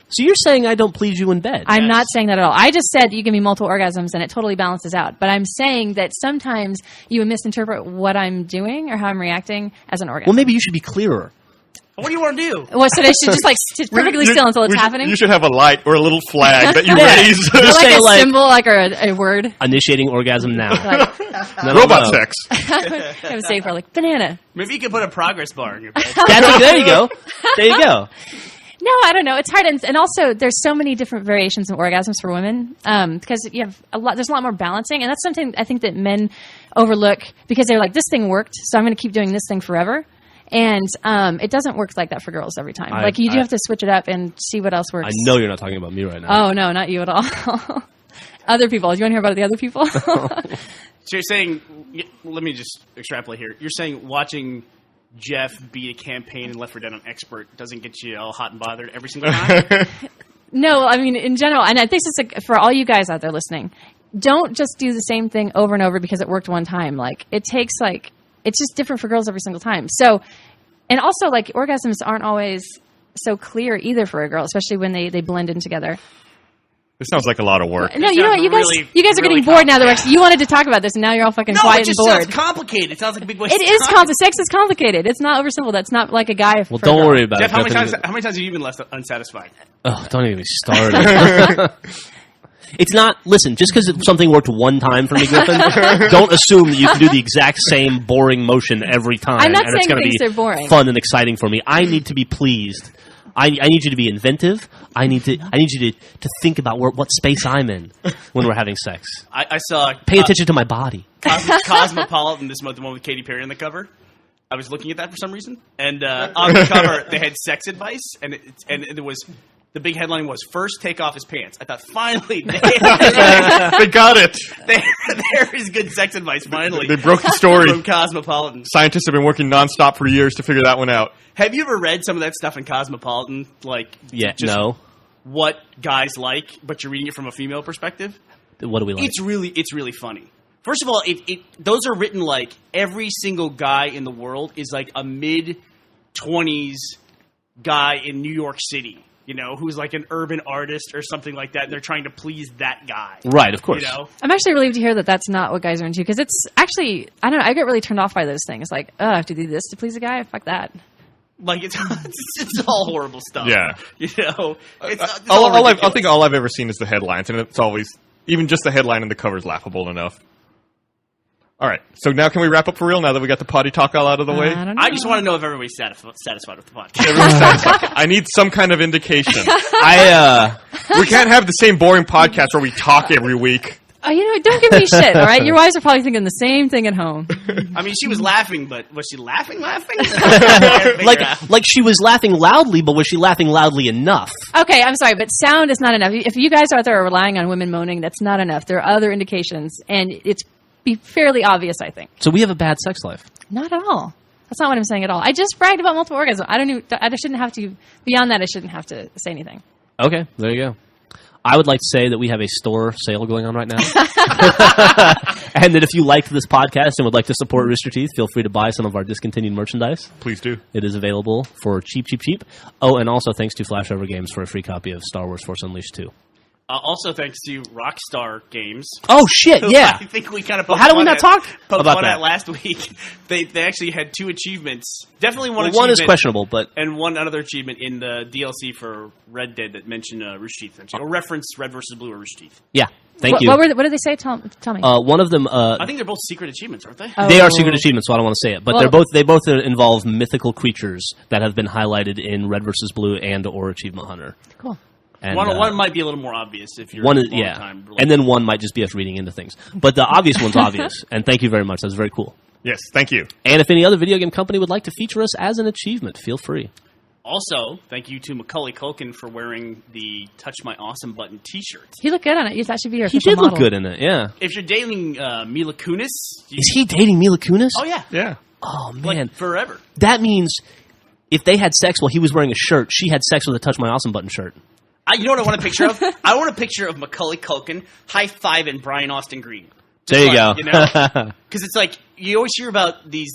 So you're saying I don't please you in bed? I'm not saying that at all. I just said you give me multiple orgasms and it totally balances out. But I'm saying that sometimes you misinterpret what I'm doing or how I'm reacting as an orgasm. Well, maybe you should be clearer. What do you want to do? Well, so they should just like sit perfectly still until it's happening? You should have a light or a little flag that you Yeah. raise. Or Just like say, a like- symbol, like or a word. Initiating orgasm now. Like, No, Robot no. sex. I would say for like banana. Maybe you could put a progress bar in your bed. There you go. There you go. No, I don't know. It's hard, and also there's so many different variations of orgasms for women because you have a lot. There's a lot more balancing, and that's something I think that men overlook because they're like, this thing worked, so I'm going to keep doing this thing forever. And it doesn't work like that for girls every time. Like you do have to switch it up and see what else works. I know you're not talking about me right now. Oh no, not you at all. Other people. Do you want to hear about the other people? So you're saying, let me just extrapolate here. You're saying watching Jeff beat a campaign and Left 4 Dead on Expert doesn't get you all hot and bothered every single time? No, I mean in general, and I think this is for all you guys out there listening. Don't just do the same thing over and over because it worked one time. Like it takes it's just different for girls every single time. So And also, like, orgasms aren't always so clear either for a girl, especially when they blend in together. This sounds like a lot of work. No, you know what? You guys are really getting bored now. You wanted to talk about this, and now you're all fucking No, quiet it just and bored. sounds complicated. It sounds like a big waste It of is time. complicated. Sex is complicated. It's not oversimple. That's not like a guy. Well, don't worry about Jeff, it. how many Nothing- times have you been left unsatisfied? Oh, don't even get me started. It's not. Listen, just because something worked one time for me, Griffin, don't assume that you can do the exact same boring motion every time. I'm not and it's saying going to things be are boring. fun and exciting for me. I need to be pleased. I need you to be inventive. I need you to think about what space I'm in when we're having sex. I saw Pay attention to my body. Cosmopolitan this month, the one with Katy Perry on the cover. I was looking at that for some reason, and on the cover they had sex advice, and it was the big headline was "First take off his pants." I thought finally They got it. there is good sex advice finally. They broke the story. From Cosmopolitan. Scientists have been working nonstop for years to figure that one out. Have you ever read some of that stuff in Cosmopolitan? Like, Yeah, just no. what guys like, but you're reading it from a female perspective. What do we like? It's really funny. First of all, those are written like every single guy in the world is like a mid-20s guy in New York City, you know, who's like an urban artist or something like that. And they're trying to please that guy. Right, of course. You know? I'm actually relieved to hear that that's not what guys are into, because it's actually, I don't know, I get really turned off by those things. Like, I have to do this to please a guy? Fuck that. Like, it's all horrible stuff. Yeah. You know? It's all I ridiculous. think all I've ever seen is the headlines, and it's always, even just the headline and the cover is laughable enough. All right, so now can we wrap up for real now that we got the potty talk all out of the way? I don't know. I just want to know if everybody's satisfied with the podcast. Everyone's satisfied. I need some kind of indication. I We can't have the same boring podcast where we talk every week. Oh, you know, don't give me shit, all right? Your wives are probably thinking the same thing at home. I mean, she was laughing, but was she laughing? like she was laughing loudly, but was she laughing loudly enough? Okay, I'm sorry, but sound is not enough. If you guys out there are relying on women moaning, that's not enough. There are other indications, and it's be fairly obvious, I think. So we have a bad sex life. Not at all. That's not what I'm saying at all. I just bragged about multiple orgasms. I shouldn't have to, beyond that, I shouldn't have to say anything. Okay, there you go. I would like to say that we have a store sale going on right now. And that if you liked this podcast and would like to support Rooster Teeth, feel free to buy some of our discontinued merchandise. Please do. It is available for cheap. Oh, and also thanks to Flashover Games for a free copy of Star Wars Force Unleashed 2. Also, thanks to Rockstar Games. Oh, shit, yeah. I think we kind of Well, how did we not talk about fun that? at last week. They actually had 2 achievements. Definitely one Well, achievement. one is questionable, but And one other achievement in the DLC for Red Dead that mentioned Rooster Teeth. Or referenced Red vs. Blue or Rooster Teeth. yeah, thank you. What did they say? Tell me. One of them, I think they're both secret achievements, aren't they? Oh. they are secret achievements, so I don't want to say it. But Well- they both involve mythical creatures that have been highlighted in Red vs. Blue and or Achievement Hunter. Cool. And, One might be a little more obvious if you're one a is long yeah, time. and then one might just be us reading into things. But the obvious one's obvious, and thank you very much. That's very cool. Yes, thank you. And if any other video game company would like to feature us as an achievement, feel free. Also, thank you to Macaulay Culkin for wearing the Touch My Awesome Button t-shirt. He looked good on it. That should be your He official did look model. good in it, yeah. If you're dating Mila Kunis... Is he dating Mila Kunis? Oh, yeah. Yeah. Oh, Like, man. forever. That means if they had sex while he was wearing a shirt, she had sex with a Touch My Awesome Button shirt. You know what I want a picture of? I want a picture of Macaulay Culkin high-fiving Brian Austin Green. There you go. You know? Because it's like, you always hear about these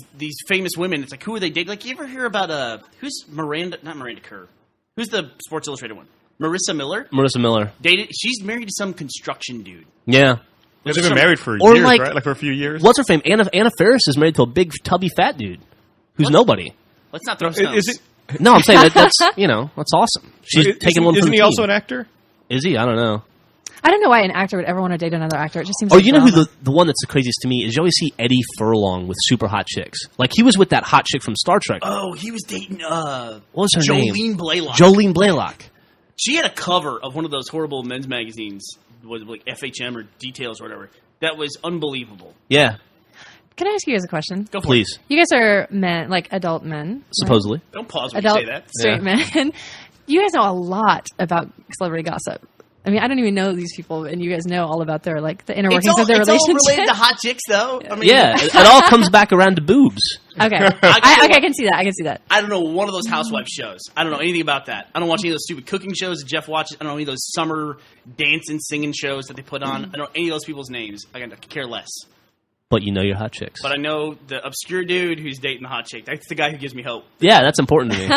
famous women. It's like, who are they dating? Like, you ever hear about, who's Miranda, not Miranda Kerr. Who's the Sports Illustrated one? Marissa Miller? Marissa Miller. She's married to some construction dude. Yeah. They've been married for Or years, like- right? Like for a few years. What's her fame? Anna Faris is married to a big, tubby, fat dude who's nobody. Let's not throw stones. Is it? No, I'm saying that's that's awesome. She's taking one for Isn't the he team. also an actor? Is he? I don't know. I don't know why an actor would ever want to date another actor. It just seems Oh, like you know who drama. the one that's the craziest to me is? You always see Eddie Furlong with super hot chicks. Like he was with that hot chick from Star Trek. Oh, he was dating What was her name? Jolene Blaylock. Jolene Blaylock. She had a cover of one of those horrible men's magazines, was it like FHM or Details or whatever. That was unbelievable. Yeah, Can I ask you guys a question? Go for please. it. You guys are men, like adult men. right? Supposedly. Don't pause when Adult you say that. straight Yeah. men. You guys know a lot about celebrity gossip. I mean, I don't even know these people, and you guys know all about their the inner workings of their it's all relationship. related to hot chicks, though. I mean, Yeah, it all comes back around to boobs. Okay, I I can see that. I can see that. I don't know one of those housewife shows. I don't know anything about that. I don't watch any of those stupid cooking shows that Jeff watches. I don't know any of those summer dancing, singing shows that they put on. I don't know any of those people's names. I could care less. But you know your hot chicks. But I know the obscure dude who's dating the hot chick. That's the guy who gives me hope. Yeah, that's important to me.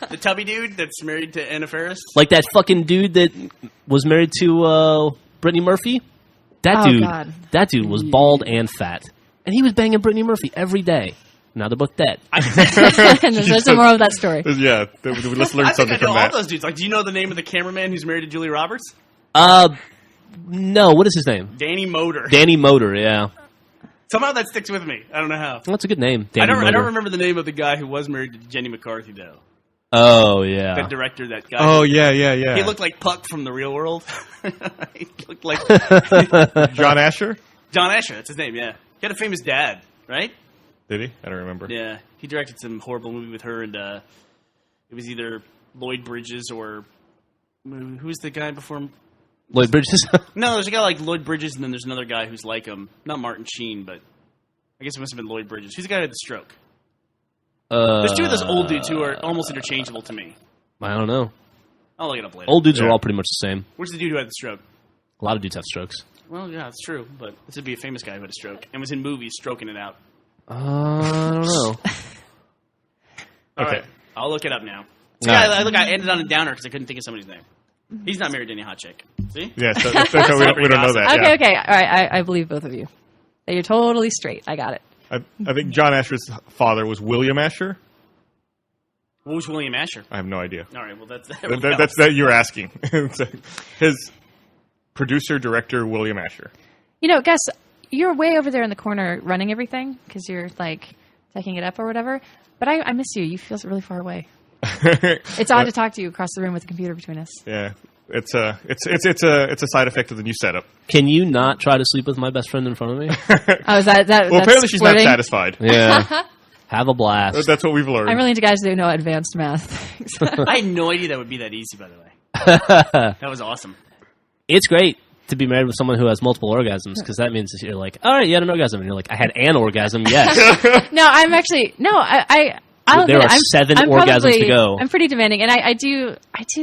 The tubby dude that's married to Anna Faris. Like that fucking dude that was married to Brittany Murphy. Oh, God. That dude was bald and fat, and he was banging Brittany Murphy every day. Now they're both dead. And there's some more of that story. Yeah, let's learn I think something I know from all that. those dudes. Like, do you know the name of the cameraman who's married to Julia Roberts? No, what is his name? Danny Motor. Danny Motor. Yeah, Somehow that sticks with me. I don't know how. that's a good name. I Danny don't Motor. remember the name of the guy who was married to Jenny McCarthy, though. Oh yeah. That director, that guy. Oh, yeah. He looked like Puck from The Real World. He looked like John Asher? John Asher. That's his name, yeah. He had a famous dad, right? Did he? I don't remember. Yeah. He directed some horrible movie with her, and it was either Lloyd Bridges or... Who's the guy before him? Lloyd Bridges. No, there's a guy like Lloyd Bridges, and then there's another guy who's like him. Not Martin Sheen, but I guess it must have been Lloyd Bridges. Who's the guy who had the stroke? There's two of those old dudes who are almost interchangeable to me. I don't know. I'll look it up later. Old dudes are Yeah. all pretty much the same. Where's the dude who had the stroke? A lot of dudes have strokes. Well, yeah, it's true, but this would be a famous guy who had a stroke and was in movies stroking it out. I don't know. All Okay. right, I'll look it up now. All right. I ended on a downer because I couldn't think of somebody's name. He's not married to any hot chick. See? Yeah, so we don't know that. Okay, yeah. okay. All right, I believe both of you. That you're totally straight. I got it. I think John Asher's father was William Asher. What was William Asher? I have no idea. All right, well, that's That's that you're asking. His producer, director, William Asher. You know, Gus, you're way over there in the corner running everything because you're like taking it up or whatever. But I miss you. You feel really far away. It's odd to talk to you across the room with a computer between us. Yeah, it's a side effect of the new setup. Can you not try to sleep with my best friend in front of me? Oh, is that Well, that's apparently she's flirting? not satisfied. Yeah. Have a blast. That's what we've learned. I'm really into guys who know advanced math. I had no idea that would be that easy, by the way. That was awesome. It's great to be married with someone who has multiple orgasms because that means you're like, all right, you had an orgasm. And you're like, I had an orgasm, yes. No, I'm actually I'll There admit, are 7 orgasms to go. I'm pretty demanding, and I do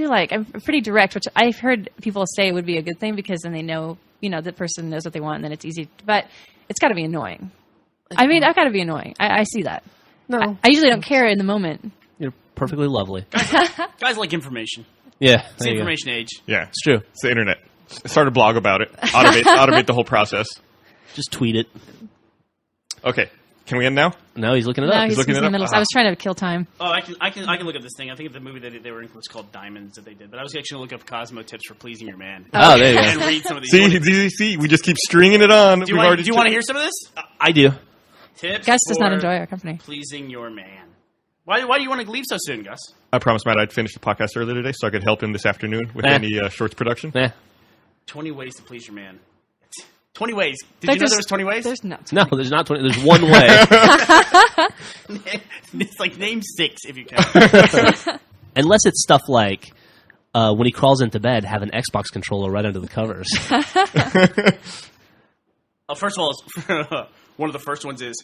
like I'm pretty direct, which I've heard people say would be a good thing because then they know, the person knows what they want, and then it's easy. But it's got to be annoying. I mean, I've got to be annoying. I see that. No. I usually don't care in the moment. You're perfectly lovely. Guys like information. Yeah. It's the there you go. information age. Yeah, It's true. it's the internet. Start a blog about it. Automate the whole process. Just tweet it. Okay, can we end now? No, he's looking it No, up. he's looking in it the up? middle. I was trying to kill time. Oh, I can look up this thing. I think the movie that they were in was called Diamonds that they did. But I was actually going to look up Cosmo tips for pleasing your man. Oh, there you And go. read some of these. See, we just keep stringing it on. Do you want to hear some of this? I do. Tips Gus does not for enjoy our company. pleasing your man. Why do you want to leave so soon, Gus? I promised Matt I'd finish the podcast earlier today so I could help him this afternoon with Eh. any shorts production. 20 ways to please your man. 20 ways. Did Like, you know there was 20 ways? There's not. No, there's not 20. There's one way. It's like name 6 if you can. Unless it's stuff like when he crawls into bed, have an Xbox controller right under the covers. First of all, one of the first ones is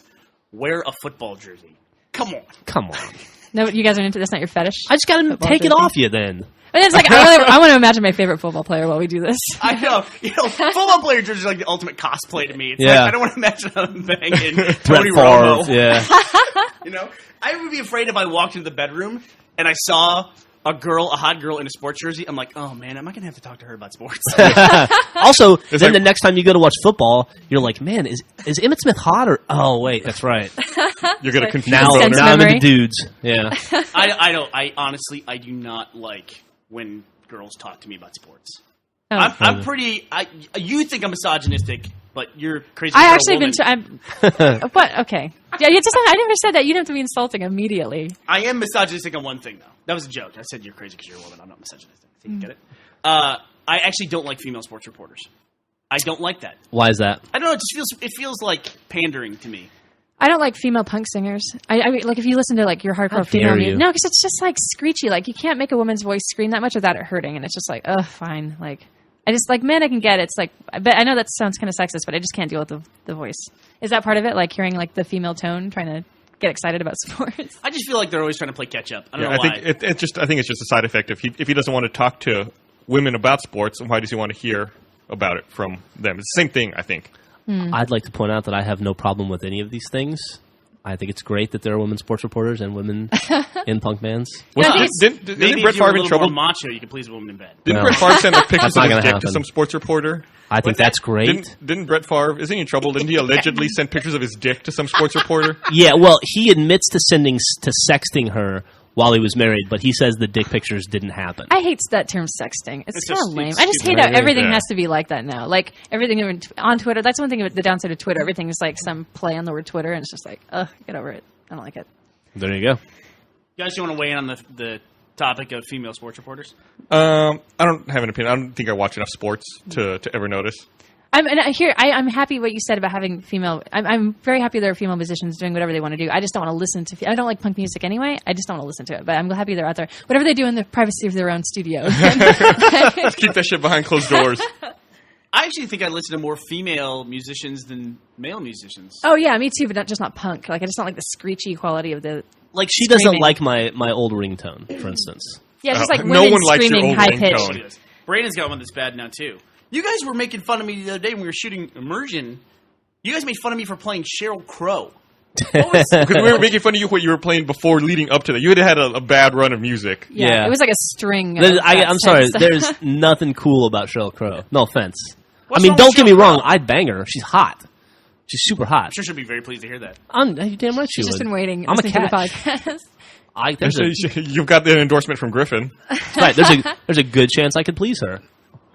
wear a football jersey. Come on. Come on. No, you guys are into this. Not your fetish. I just got to Football take it jersey. off you then. But it's like I want to imagine my favorite football player while we do this. I know. Football player jersey is like the ultimate cosplay to me. It's Yeah. like, I don't want to imagine I'm banging Brett Tony Favre, Romo. yeah. I would be afraid if I walked into the bedroom and I saw a hot girl in a sports jersey. I'm like, oh man, am I going to have to talk to her about sports? Also, then like- the next time you go to watch football, you're like, man, is Emmitt Smith hot or? Oh wait, that's right. You're going to confuse Now, Sense now I'm memory. into dudes. Yeah. I don't. I honestly, I do not like when girls talk to me about sports. Oh. I'm pretty. You think I'm misogynistic, but you're crazy. I for a actually woman. I'm. What? Okay. Yeah, you just. I never said that. You don't have to be insulting immediately. I am misogynistic on one thing, though. That was a joke. I said you're crazy because you're a woman. I'm not misogynistic. See, get it? I actually don't like female sports reporters. I don't like that. Why is that? I don't know. It feels like pandering to me. I don't like female punk singers. I mean, like if you listen to like your hardcore How female dare music, you. no, because it's just like screechy. Like you can't make a woman's voice scream that much without it hurting, and it's just like, ugh, fine. Like I just like men, I can get it. It's like, but I know that sounds kind of sexist, but I just can't deal with the voice. Is that part of it? Like hearing like the female tone, trying to get excited about sports. I just feel like they're always trying to play catch up. I don't Yeah, know I why. think I think it's just a side effect. If he doesn't want to talk to women about sports, why does he want to hear about it from them? It's the same thing, I think. I'd like to point out that I have no problem with any of these things. I think it's great that there are women sports reporters and women in punk bands. Didn't Maybe Brett if you were Favre a in little trouble? more macho, you could please a woman in bed. Didn't No. Brett Favre send like pictures That's not of his gonna dick to happen. some sports reporter? I think that's great. Didn't Brett Favre, isn't he in trouble? Didn't he allegedly send pictures of his dick to some sports reporter? Yeah, well, he admits to sexting her while he was married, but he says the dick pictures didn't happen. I hate that term sexting. It's It's kind just- of lame. it's I just hate stupid. how everything Yeah. has to be like that now. Like everything on Twitter. That's one thing about the downside of Twitter. Everything is like some play on the word Twitter, and it's just like, ugh, get over it. I don't like it. There you go. You guys, you want to weigh in on the topic of female sports reporters? I don't have an opinion. I don't think I watch enough sports to ever notice. I'm happy what you said about having female. I'm very happy there are female musicians doing whatever they want to do. I just don't want to listen to. I don't like punk music anyway. I just don't want to listen to it. But I'm happy they're out there. Whatever they do in the privacy of their own studio. Let's keep that shit behind closed doors. I actually think I listen to more female musicians than male musicians. Oh yeah, me too. But just not punk. Like I just don't like the screechy quality of the. Like, she Screaming. doesn't like my old ringtone, for instance. Yeah, just like no women one likes your screaming old high ringtone. pitched. Brandon's got one that's bad now too. You guys were making fun of me the other day when we were shooting Immersion. You guys made fun of me for playing Sheryl Crow. What was, Because we were making fun of you what you were playing before leading up to that. You had a bad run of music. Yeah. It was like a string. Of I'm sorry. stuff. There's nothing cool about Sheryl Crow. No offense. What's I mean, wrong don't with get me Sheryl wrong. Crow? I'd bang her. She's hot. She's super hot. I'm sure she'll be very pleased to hear that. You damn right she She's just would. been waiting. I'm a listening to the catch. podcast. You've got the endorsement from Griffin Right. There's a good chance I could please her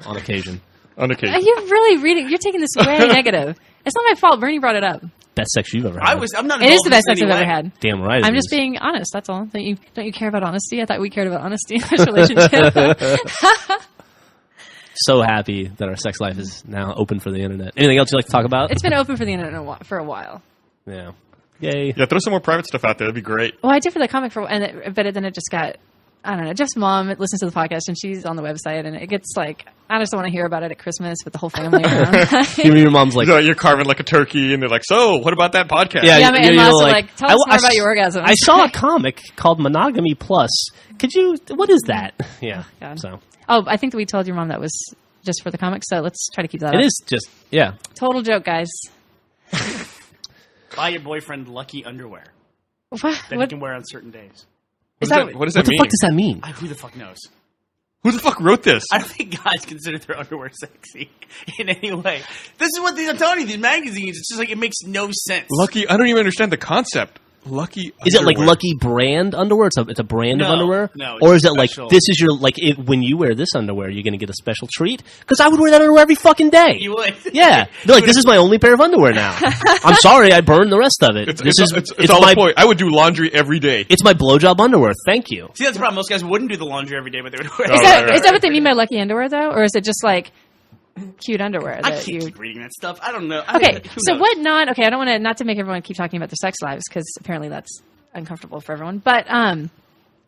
on occasion. on occasion. You're really reading. You're taking this way negative. It's not my fault. Bernie brought it up. Best sex you've ever had. I'm not. It is the best involved sex in I've this ever in any way. had. Damn right. it I'm just is. being honest. That's all. Don't you care about honesty? I thought we cared about honesty in this relationship. so happy that our sex life is now open for the internet. Anything else you'd like to talk about? It's been open for the internet for a while. Yeah. Yay. Yeah, throw some more private stuff out there. That'd be great. Well, I did for the comic but then it just got. I don't know. Jeff's mom listens to the podcast and she's on the website, and it gets like I just don't want to hear about it at Christmas with the whole family around. Your mom's like, You're carving like a turkey, and they're like, "So, what about that podcast?" Yeah, my you're in-laws are like, "Tell us more about s- your orgasms." I saw a comic called Monogamy Plus. What is that? Yeah. God. So Oh, I think that we told your mom that was just for the comics, so let's try to keep that up. it is just, yeah. Total joke, guys. Buy your boyfriend lucky underwear What? that he What? can wear on certain days. Is that, What does What that the mean? fuck does that mean? Who the fuck knows? Who the fuck wrote this? I don't think guys consider their underwear sexy in any way. This is what I'm telling you. These magazines, it's just like it makes no sense. Lucky. I don't even understand the concept. Lucky. Is it like underwear. Lucky Brand underwear? It's a brand of No, underwear? no, it's Or is it like, special. this is your, like, when you wear this underwear, you're going to get a special treat? Because I would wear that underwear every fucking day. You would. Yeah. They're like, this is my only pair of underwear now. I'm sorry, I burned the rest of it. It's all my, a point. I would do laundry every day. It's my blowjob underwear. Thank you. See, that's the problem. Most guys wouldn't do the laundry every day, but they would wear Oh, is, it. that, right. is that what they mean by lucky underwear, though? Or is it just like cute underwear? I That can't you... keep reading that stuff. I don't know. Okay, Who so knows? what okay, I don't want to, not to make everyone keep talking about their sex lives, because apparently that's uncomfortable for everyone. But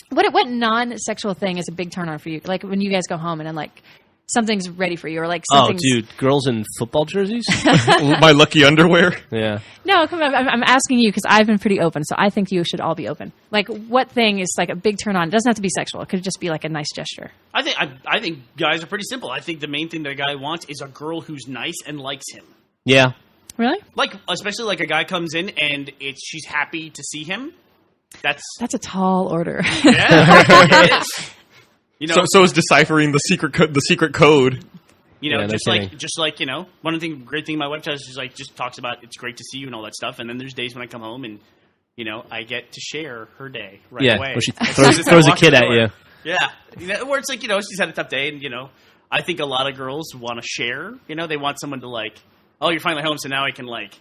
what non-sexual thing is a big turn on for you? Like when you guys go home and then like something's ready for you, or like Oh, something's... dude. Girls in football jerseys? My lucky underwear. Yeah. No, come on, I'm asking you because I've been pretty open, so I think you should all be open. Like what thing is like a big turn on? It doesn't have to be sexual. It could just be like a nice gesture. I think guys are pretty simple. I think the main thing that a guy wants is a girl who's nice and likes him. Yeah. Really? Like, especially like a guy comes in and she's happy to see him. That's That's a tall order. yeah, it is. You know, So is deciphering the secret code. you know, Yeah, no kidding. just like you know, one of the great thing my website is like just talks about it's great to see you and all that stuff. And then there's days when I come home and you know I get to share her day right Yeah. away. Where she As soon as I throws a walk kid the at door. you. Yeah, you know, where it's like you know she's had a tough day, and you know I think a lot of girls want to share. You know, they want someone to like, oh, you're finally home, so now I can like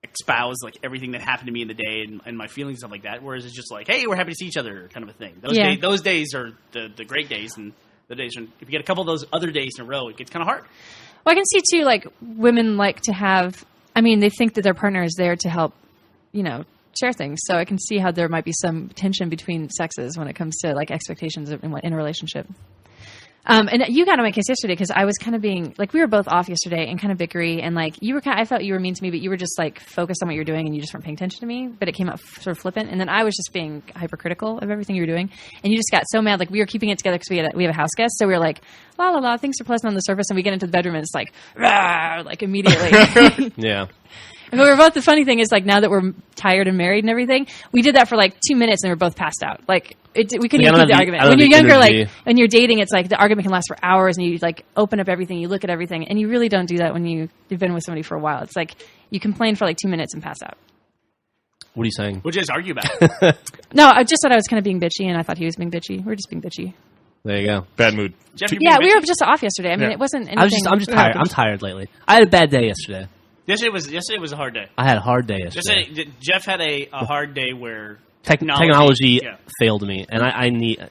espouse like everything that happened to me in the day and my feelings and stuff like that. Whereas it's just like, hey, we're happy to see each other, kind of a thing. Those days are the great days, and the days when if you get a couple of those other days in a row, it gets kind of hard. Well, I can see too, like women like to have. I mean, they think that their partner is there to help, you know, share things. So I can see how there might be some tension between sexes when it comes to like expectations in a relationship. And you got on my case yesterday because I was kind of being like, we were both off yesterday and kind of bickery, and like you were I felt you were mean to me, but you were just like focused on what you were doing and you just weren't paying attention to me. But it came out sort of flippant, and then I was just being hypercritical of everything you were doing, and you just got so mad. Like we were keeping it together because we have a house guest, so we were like, la la la, things are pleasant on the surface, and we get into the bedroom and it's like, rah, like immediately. Yeah. But we were both. The funny thing is, like now that we're tired and married and everything, we did that for like 2 minutes and we were both passed out. Like we couldn't even keep the argument. When you're younger, like when you're dating, it's like the argument can last for hours, and you like open up everything, you look at everything, and you really don't do that when you've been with somebody for a while. It's like you complain for like 2 minutes and pass out. What are you saying? We'll just argue about it. No, I just thought I was kind of being bitchy, and I thought he was being bitchy. We're just being bitchy. There you go. Bad mood. Jeff, you're Yeah, being we were bitchy. just off yesterday. I mean, Yeah. it wasn't anything. I'm just tired. I'm tired lately. I had a bad day yesterday. Yesterday was a hard day. I had a hard day yesterday. Jeff had a hard day where Technology failed me, and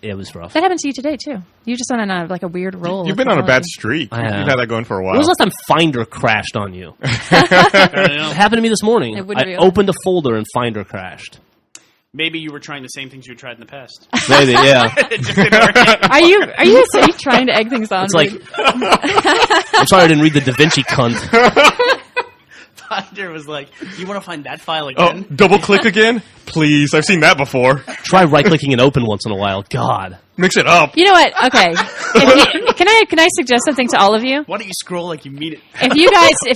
it was rough. That happened to you today too. You just went on a weird roll. You've with been on a bad technology. streak. I have. You've had that going for a while. When was the last time Finder crashed on you? I don't know. It happened to me this morning. It wouldn't I be- opened a folder and Finder crashed. Maybe you were trying the same things you had tried in the past. Maybe, yeah. It just didn't work. Are you trying to egg things on? It's like, dude? I'm sorry I didn't read the Da Vinci cunt. Finder was like, "You want to find that file Oh, again?" double click again? Please. I've seen that before. Try right-clicking and open once in a while. God. Mix it up. You know what? Okay. Can I suggest something to all of you? Why don't you scroll like you mean it? If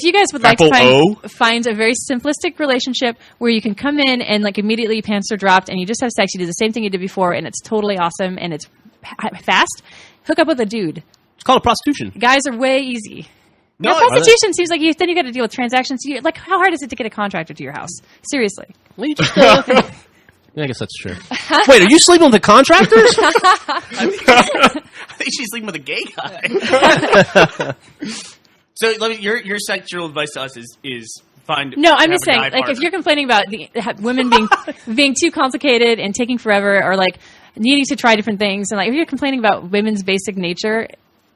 you guys would like to Apple find a very simplistic relationship where you can come in and like immediately pants are dropped and you just have sex, you do the same thing you did before, and it's totally awesome and it's fast. Hook up with a dude. It's called prostitution. Guys are way easy. No, Yeah, prostitution seems like then you got to deal with transactions. Like, how hard is it to get a contractor to your house? Seriously. Well, you just, yeah, I guess that's true. Wait, are you sleeping with the contractors? I think she's sleeping with a gay guy. So, your sexual advice to us is find. No, I'm have just a saying, guy like, if partner. you're complaining about women being too complicated and taking forever, or like needing to try different things, and like if you're complaining about women's basic nature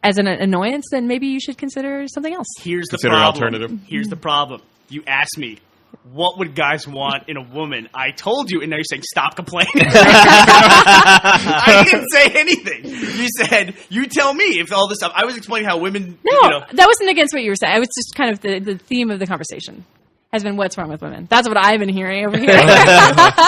as an annoyance, then maybe you should consider something else. Here's the Consider an problem. alternative. Here's the problem. You asked me, what would guys want in a woman? I told you, and now you're saying stop complaining. I didn't say anything. You said, you tell me if all this stuff. I was explaining how women. No, You know, that wasn't against what you were saying. I was just kind of the theme of the conversation has been what's wrong with women. That's what I've been hearing over here.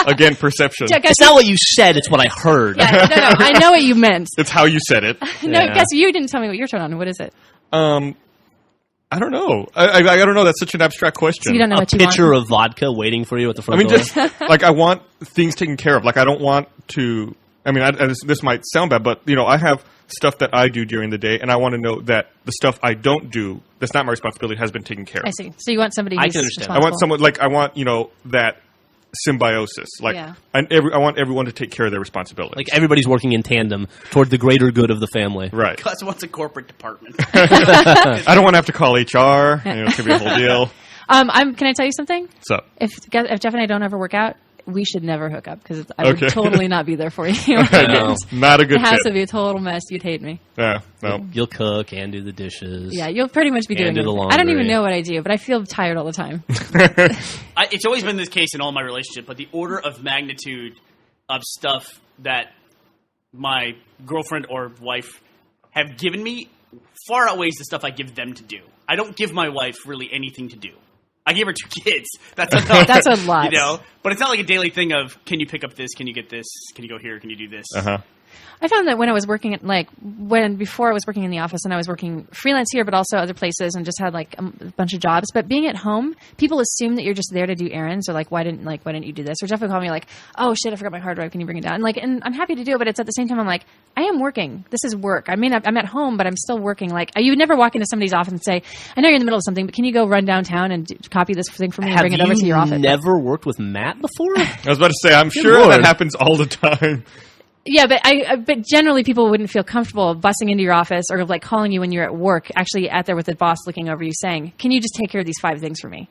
Again, perception. Yeah, guys, It's not what you said, it's what I heard. no, I know what you meant. It's how you said it. No, Yeah. guess you didn't tell me what your turn on. What is it? I don't know. I don't know. That's such an abstract question. So you don't know A what you pitcher want. of vodka waiting for you at the I front mean, door. just like I want things taken care of. Like I don't want to. I mean, this might sound bad, but I have stuff that I do during the day, and I want to know that the stuff I don't do, that's not my responsibility, has been taken care of. I see. So you want somebody I who's can understand. I want responsible. someone that symbiosis. Like Yeah. I want everyone to take care of their responsibilities. Like everybody's working in tandem toward the greater good of the family. right. Gus wants a corporate department. I don't want to have to call HR. It's gonna be a whole deal. Can I tell you something? So If Jeff and I don't ever work out, we should never hook up because I Okay. would totally not be there for you. know. not a good It has fit. to be a total mess. You'd hate me. Yeah, no. You'll cook and do the dishes. Yeah, you'll pretty much be doing do the everything. I don't even laundry. know what I do, but I feel tired all the time. It's always been this case in all my relationships, but the order of magnitude of stuff that my girlfriend or wife have given me far outweighs the stuff I give them to do. I don't give my wife really anything to do. I gave her 2 kids. That's enough. That's a lot. But it's not like a daily thing of, can you pick up this? Can you get this? Can you go here? Can you do this? Uh-huh. I found that when I was working at before I was working in the office and I was working freelance here, but also other places and just had like a bunch of jobs. But being at home, people assume that you're just there to do errands or like, why didn't you do this? Or Jeff would call me like, oh shit, I forgot my hard drive. Can you bring it down? And I'm happy to do it, but it's at the same time, I'm like, I am working. This is work. I mean, I'm at home, but I'm still working. Like you would never walk into somebody's office and say, I know you're in the middle of something, but can you go run downtown and copy this thing for me and Have bring it over to your you office? never worked with Matt before? I was about to say, I'm sure Lord. that happens all the time. Yeah, but generally people wouldn't feel comfortable busting into your office or like calling you when you're at work, actually out there with the boss looking over you saying, can you just take care of these 5 things for me?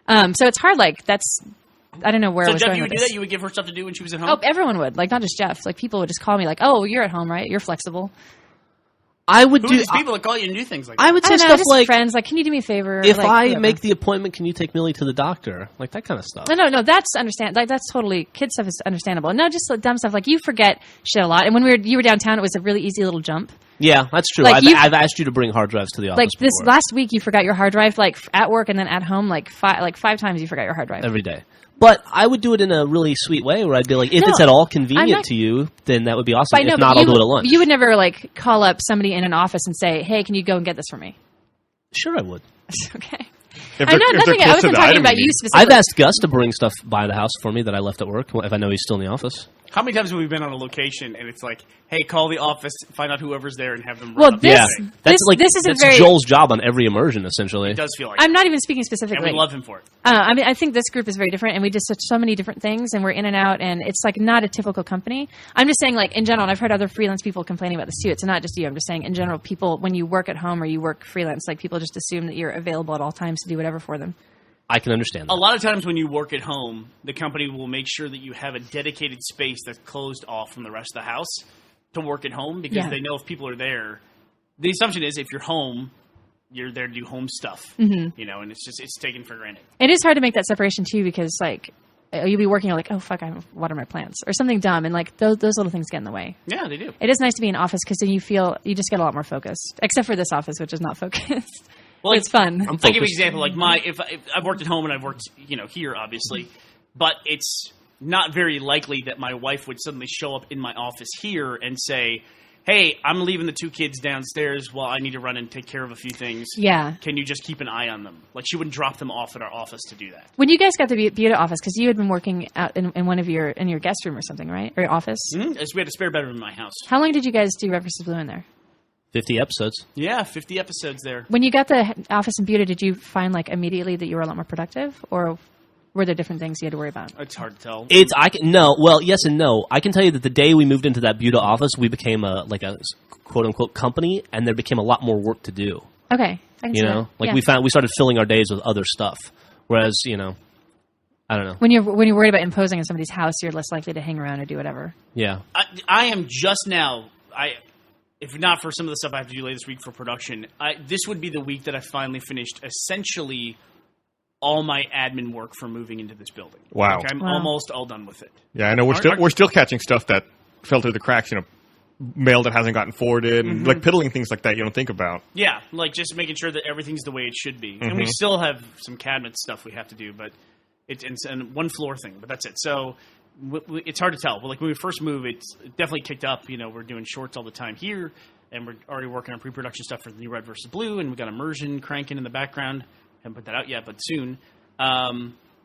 So it's hard. Like I don't know where I So was Jeff, going you with would do this. that? You would give her stuff to do when she was at home? Oh, everyone would. Like not just Jeff. Like people would just call me like, oh, you're at home, right? You're flexible. I would Who are do. these people that call you and do things like that? I would I say don't know, stuff just like, friends. Like, can you do me a favor? if Like, I whatever. make the appointment, can you take Millie to the doctor? Like that kind of stuff. No, that's that's totally kid stuff is understandable. No, just dumb stuff like you forget shit a lot. And when you were downtown, it was a really easy little jump. Yeah, that's true. Like, I've asked you to bring hard drives to the office Like this before. last week, you forgot your hard drive, like at work and then at home, like five times you forgot your hard drive. every day. But I would do it in a really sweet way where I'd be like, if No, it's at all I'm convenient not- to you, then that would be awesome. But I know, If but not, I'll do it at lunch. You would never like call up somebody in an office and say, "Hey, can you go and get this for me?" Sure, I would. Okay. If I'm they're- not if they're nothing. I close to wasn't the talking item about you you need. specifically. I've asked Gus to bring stuff by the house for me that I left at work if I know he's still in the office. How many times have we been on a location and it's like, hey, call the office, find out whoever's there, and have them run Well, up this- the thing. this isn't that's very- Joel's job on every immersion, essentially. It does feel like I'm that. not even speaking And specifically. we love him for it. I mean, I think this group is very different, and we just so many different things, and we're in and out, and it's like not a typical company. I'm just saying, like in general, and I've heard other freelance people complaining about this too. It's not just you. I'm just saying, in general, people when you work at home or you work freelance, like people just assume that you're available at all times to do whatever for them. I can understand that. A lot of times when you work at home, the company will make sure that you have a dedicated space that's closed off from the rest of the house to work at home because Yeah. they know if people are there. The assumption is if you're home, you're there to do home stuff, Mm-hmm. you know, and it's taken for granted. It is hard to make that separation too because like you'll be working, you're like, oh fuck, I have water my plants or something dumb, and like those little things get in the way. Yeah, they do. It is nice to be in office because then you just get a lot more focused. Except for this office, which is not focused. Well, But it's fun. I'm I'll give you an focused. example. Like if I've worked at home and I've worked, here obviously, but it's not very likely that my wife would suddenly show up in my office here and say, "Hey, I'm leaving the two kids downstairs while I need to run and take care of a few things. Yeah. Can you just keep an eye on them?" Like she wouldn't drop them off at our office to do that. When you guys got the Buda office, because you had been working out in one of your guest room or something, right? Or your office. Mm-hmm. We had a spare bedroom in my house. How long did you guys do Red vs. Blue in there? 50 episodes. Yeah, 50 episodes there. When you got the office in Buda, did you find like immediately that you were a lot more productive, or were there different things you had to worry about? It's hard to tell. Yes and no. I can tell you that the day we moved into that Buda office, we became a quote unquote company, and there became a lot more work to do. Okay, I can see that. Yeah. We started filling our days with other stuff. Whereas, I don't know. When you're worried about imposing on somebody's house, you're less likely to hang around or do whatever. Yeah. I am just now. If not for some of the stuff I have to do later this week for production, this would be the week that I finally finished essentially all my admin work for moving into this building. Wow. Like I'm Wow. almost all done with it. Yeah, I know we're still catching stuff that fell through the cracks. Mail that hasn't gotten forwarded, and like piddling things like that you don't think about. Yeah, like just making sure that everything's the way it should be. And we still have some cabinet stuff we have to do, but it's and one floor thing, but that's it. So it's hard to tell. But like when we first moved, it definitely kicked up. We're doing shorts all the time here, and we're already working on pre-production stuff for the new Red vs. Blue, and we got Immersion cranking in the background. Haven't put that out yet, but soon.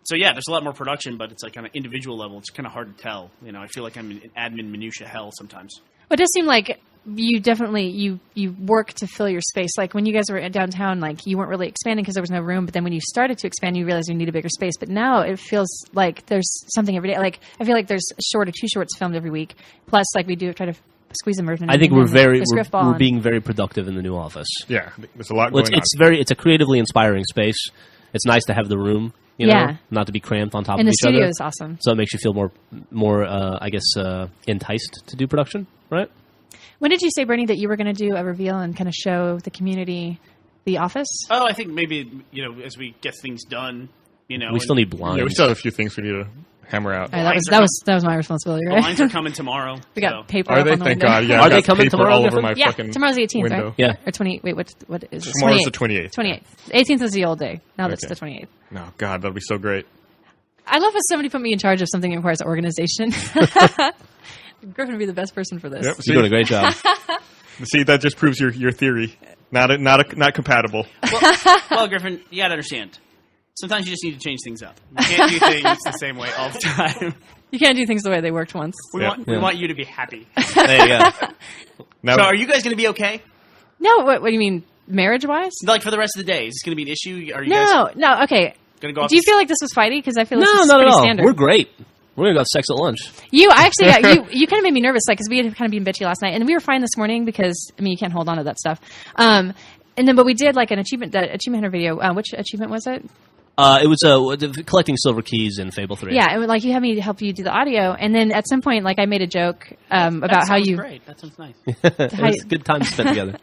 So yeah, there's a lot more production, but it's like on an individual level, it's kind of hard to tell. I feel like I'm in admin minutia hell sometimes. Well, it does seem like you definitely you work to fill your space. Like when you guys were downtown, like you weren't really expanding because there was no room. But then when you started to expand, you realized you need a bigger space. But now it feels like there's something every day. Like I feel like there's two shorts filmed every week. Plus, like we do try to squeeze immersion. I think in we're and being very productive in the new office. Yeah, there's a lot Well, going on. it's a creatively inspiring space. It's nice to have the room, Yeah. not to be cramped on top and of the each other. studio is awesome. So it makes you feel more enticed to do production, right? When did you say, Bernie, that you were going to do a reveal and kind of show the community the office? Oh, I think maybe as we get things done, We still need blinds. Yeah, we still have a few things we need to hammer out. That was my responsibility, the right? lines are coming tomorrow. We got so. paper Are up they? on the Thank window. God. Yeah, Are I've they got coming paper tomorrow, all over Griffin? my Yeah, fucking tomorrow's the 18th, window. right? Yeah. Or 20. Wait, what is it? Tomorrow's the 28th. 28th. 18th is the old day. Now that's Okay. the 28th. No, God, that'll be so great. I love when somebody put me in charge of something that requires organization. Griffin would be the best person for this. Yep. You're doing a great job. See, that just proves your theory. Not compatible. Well, Griffin, you gotta understand. Sometimes you just need to change things up. You can't do things the same way all the time. You can't do things the way they worked once. We want you to be happy. There you go. Now, So, are you guys going to be okay? No, what do you mean, marriage-wise? Like for the rest of the day, is this going to be an issue? Are you guys No, okay. going to go off? Do you feel like this was fighty? Because I feel this No, is not at pretty all. standard. We're great. We're gonna go have sex at lunch. You kind of made me nervous, like, because we had kind of been bitchy last night, and we were fine this morning because you can't hold on to that stuff. But we did like an achievement hunter video. Which achievement was it? It was collecting silver keys in Fable 3. Yeah, and like you had me help you do the audio, and then at some point, like I made a joke about how you Great. That sounds nice. It was a good time spent together.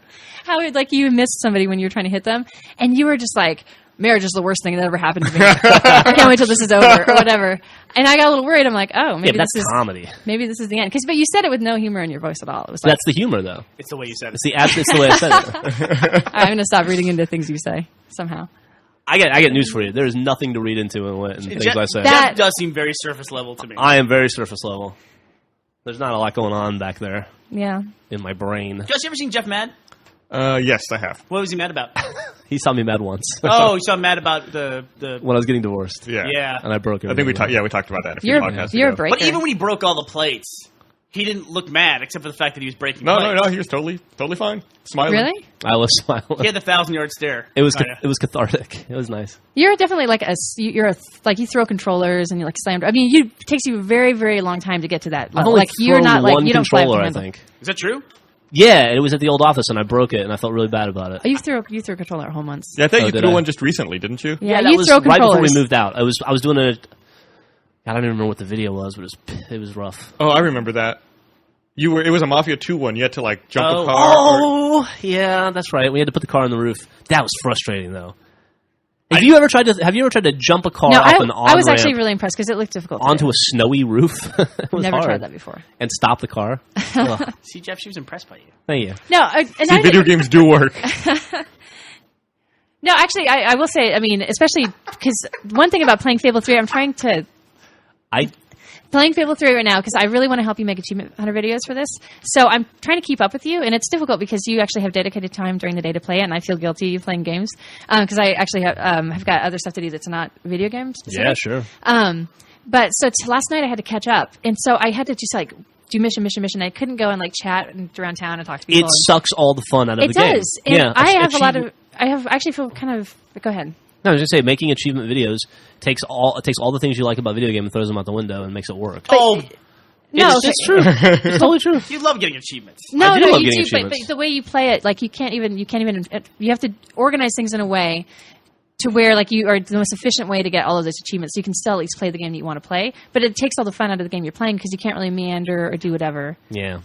how like you missed somebody when you were trying to hit them, and you were just like marriage is the worst thing that ever happened to me. I can't wait till this is over or whatever. And I got a little worried. I'm like, oh, Yeah, maybe but this that's is comedy. maybe this is the end. But you said it with no humor in your voice at all. It was like, That's the humor, though. It's the way you said it. It's the way I said it. I'm going to stop reading into things you say somehow. I get news for you. There is nothing to read into in things Jeff, I say. That- Jeff does seem very surface level to me. I am very surface level. There's not a lot going on back there Yeah. in my brain. Josh, you ever seen Jeff mad? Yes, I have. What was he mad about? He saw me mad once Oh, you saw him mad about the. when I was getting divorced. Yeah. Yeah. And I broke it. I think we talked. Yeah, we talked about that a few You're, podcasts you're a ago. breaker. But even when he broke all the plates, he didn't look mad, except for the fact that he was breaking No, plates. he was totally fine, smiling. Really? I was smiling. He had the 1,000-yard stare. It was kinda. it was cathartic. It was nice. You're definitely like like you throw controllers and you like slam. I mean, it takes you a very, very long time to get to that I've level. only Like you're thrown not like one you don't fly off controller, the I handle. think. Is that true? Yeah, it was at the old office, and I broke it, and I felt really bad about it. Oh, you threw a controller at home once. Yeah, I think Oh, you did threw I? one just recently, didn't you? Yeah, that you was throw right before controllers. we moved out. I was doing a. I don't even remember what the video was, but it was rough. Oh, I remember that. It was a Mafia 2 one. You had to like jump Oh. a car. Oh, yeah, that's right. We had to put the car on the roof. That was frustrating, though. Have you ever tried to jump a car No, up an I was actually on-ramp really impressed because it looked difficult. to onto do. a snowy roof? It was Never hard. tried that before. And stop the car. Ugh, See, Jeff, she was impressed by you. thank you. No, and See, video games do work. no, actually, I will say. I mean, especially because one thing about playing Fable 3, I'm trying to playing Fable 3 right now because I really want to help you make Achievement Hunter videos for this. So I'm trying to keep up with you, and it's difficult because you actually have dedicated time during the day to play it, and I feel guilty playing games because I actually have got other stuff to do that's not video games. Yeah, sure. But so last night I had to catch up, and so I had to just like do mission. I couldn't go and like chat around town and talk to people. It sucks all the fun out of It the game. does. And Yeah, I have a lot achievement- of. I have actually feel kind of. Go ahead. No, I was going to say, making achievement videos takes all the things you like about video game and throws them out the window and makes it work. Oh, No, it's true. It's totally true. you love getting achievements. No, I do no, love you getting do. But achievements. the way you play it, like you can't even. You have to organize things in a way to where like you are the most efficient way to get all of those achievements. So you can still at least play the game that you want to play, but it takes all the fun out of the game you're playing because you can't really meander or do whatever. Yeah.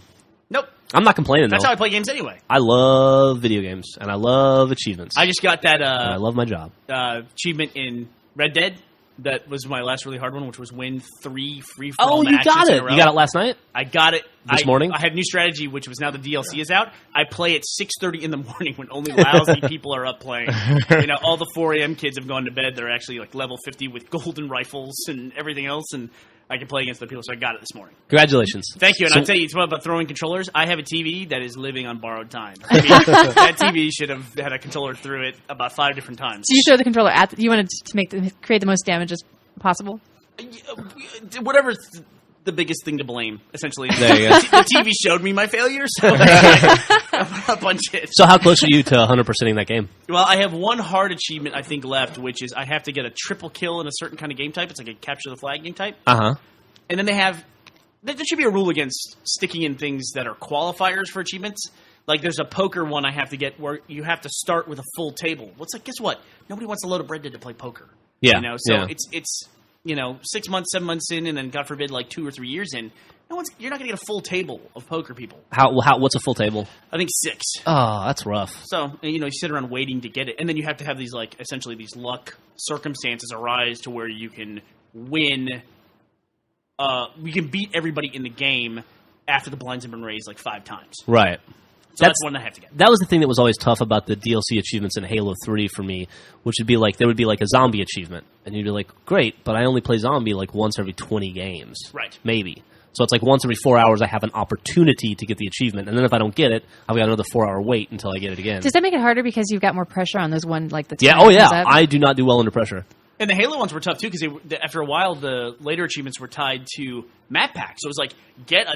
Nope. I'm not complaining, That's though. how I play games anyway. I love video games, and I love achievements. I just got that and I love my job. achievement in Red Dead. That was my last really hard one, which was win 3 free for Oh, all you matches got in it. a row. You got it last night? I got it This morning? I have a new strategy, which was now the DLC is out. I play at 6:30 in the morning when only lousy people are up playing. You know, all the 4 a.m. kids have gone to bed. They're actually like level 50 with golden rifles and everything else, and I can play against the people. So I got it this morning. Congratulations. Thank you. And So- I'll tell you, it's about throwing controllers. I have a TV that is living on borrowed time. I mean, that TV should have had a controller through it about 5 different times. So you throw the controller at. You wanted to create the most damage as possible. Whatever's the biggest thing to blame, essentially. There you go. The TV showed me my failures, so a bunch of it. So how close are you to 100%ing that game? Well, I have one hard achievement, I think, left, which is I have to get a triple kill in a certain kind of game type. It's like a capture the flag game type. Uh-huh. And then there should be a rule against sticking in things that are qualifiers for achievements. Like there's a poker one I have to get where you have to start with a full table. What's like? Guess what? Nobody wants to load up Red Dead to play poker. Yeah, You know, so yeah. it's 6 months, 7 months in, and then God forbid, like 2 or 3 years in. You're not going to get a full table of poker people. What's a full table? I think 6. Oh, that's rough. So, you sit around waiting to get it. And then you have to have these, like, essentially these luck circumstances arise to where you can win. You can beat everybody in the game after the blinds have been raised, like, 5 times. Right. So that's one I have to get. That was the thing that was always tough about the DLC achievements in Halo 3 for me, which would be like, there would be like a zombie achievement. And you'd be like, great, but I only play zombie like once every 20 games. Right. Maybe. So it's like once every 4 hours I have an opportunity to get the achievement. And then if I don't get it, I've got another 4 hour wait until I get it again. Does that make it harder because you've got more pressure on those one like the Yeah, time oh yeah. comes up? I do not do well under pressure. And the Halo ones were tough, too, because after a while, the later achievements were tied to map packs. So it was like, get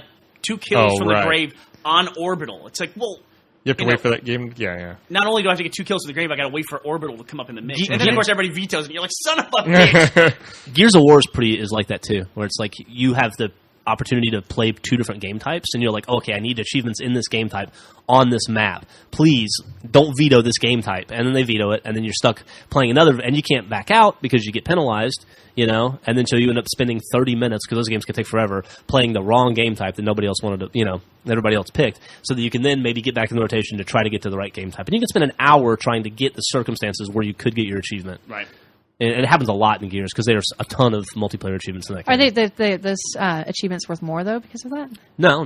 2 kills from right. the grave on Orbital. It's like, well... You have to You wait know, for that game. Yeah. Not only do I have to get 2 kills from the grave, I got to wait for Orbital to come up in the mix. Ye- And then, ye- of course, everybody vetoes it. And you're like, son of a bitch! Gears of War is like that too, where it's like you have the opportunity to play 2 different game types, and you're like, okay, I need achievements in this game type on this map. Please don't veto this game type. And then they veto it, and then you're stuck playing another, and you can't back out because you get penalized, you know, and then so you end up spending 30 minutes, because those games can take forever, playing the wrong game type that nobody else wanted to, you know, that everybody else picked, so that you can then maybe get back in the rotation to try to get to the right game type. And you can spend an hour trying to get the circumstances where you could get your achievement. Right. And it happens a lot in Gears because there's a ton of multiplayer achievements in that game. Are those achievements worth more though because of that? No.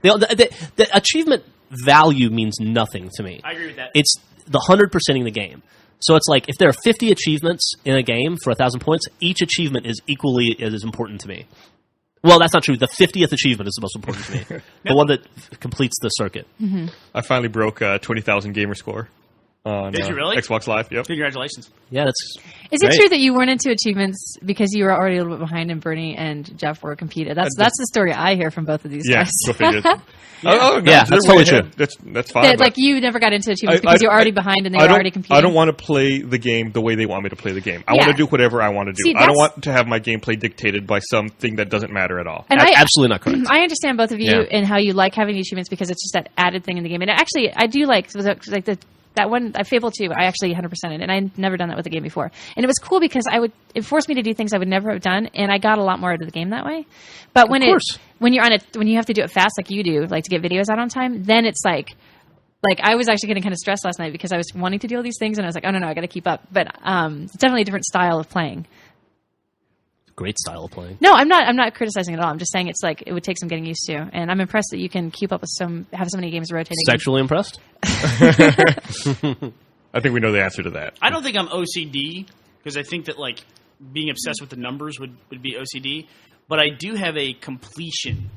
The achievement value means nothing to me. I agree with that. It's the 100%ing the game. So it's like if there are 50 achievements in a game for 1,000 points, each achievement is equally as important to me. Well, that's not true. The 50th achievement is the most important to me. The one that completes the circuit. I finally broke 20,000 gamer score on Did you really? Xbox Live. Yep. Congratulations. Yeah, that's Is great. it true that you weren't into achievements because you were already a little bit behind and Bernie and Jeff were competed? That's the story I hear from both of these Yeah, guys. go figure. No, Yeah, they're that's way totally ahead. true. That's fine. That, but like you never got into achievements I- because you were already I- behind and they I were don't- already competing. I don't want to play the game the way they want me to play the game. I Yeah. want to do whatever I want to do. See, I don't that's- want to have my gameplay dictated by something that doesn't matter at all. And absolutely not correct. I understand both of you Yeah. and how you like having the achievements because it's just that added thing in the game. And actually, I do like that one. Fable 2. I actually 100%ed, and I'd never done that with a game before. And it was cool because it forced me to do things I would never have done, and I got a lot more out of the game that way. But when course. when you have to do it fast like you do, like to get videos out on time, then it's like I was actually getting kind of stressed last night because I was wanting to do all these things, and I was like, oh no, I got to keep up. But it's definitely a different style of playing. Great style of playing. No, I'm not criticizing at all. I'm just saying it's like it would take some getting used to, and I'm impressed that you can keep up with have so many games rotating. Sexually impressed? I think we know the answer to that. I don't think I'm OCD because I think that like being obsessed with the numbers would be OCD, but I do have a completion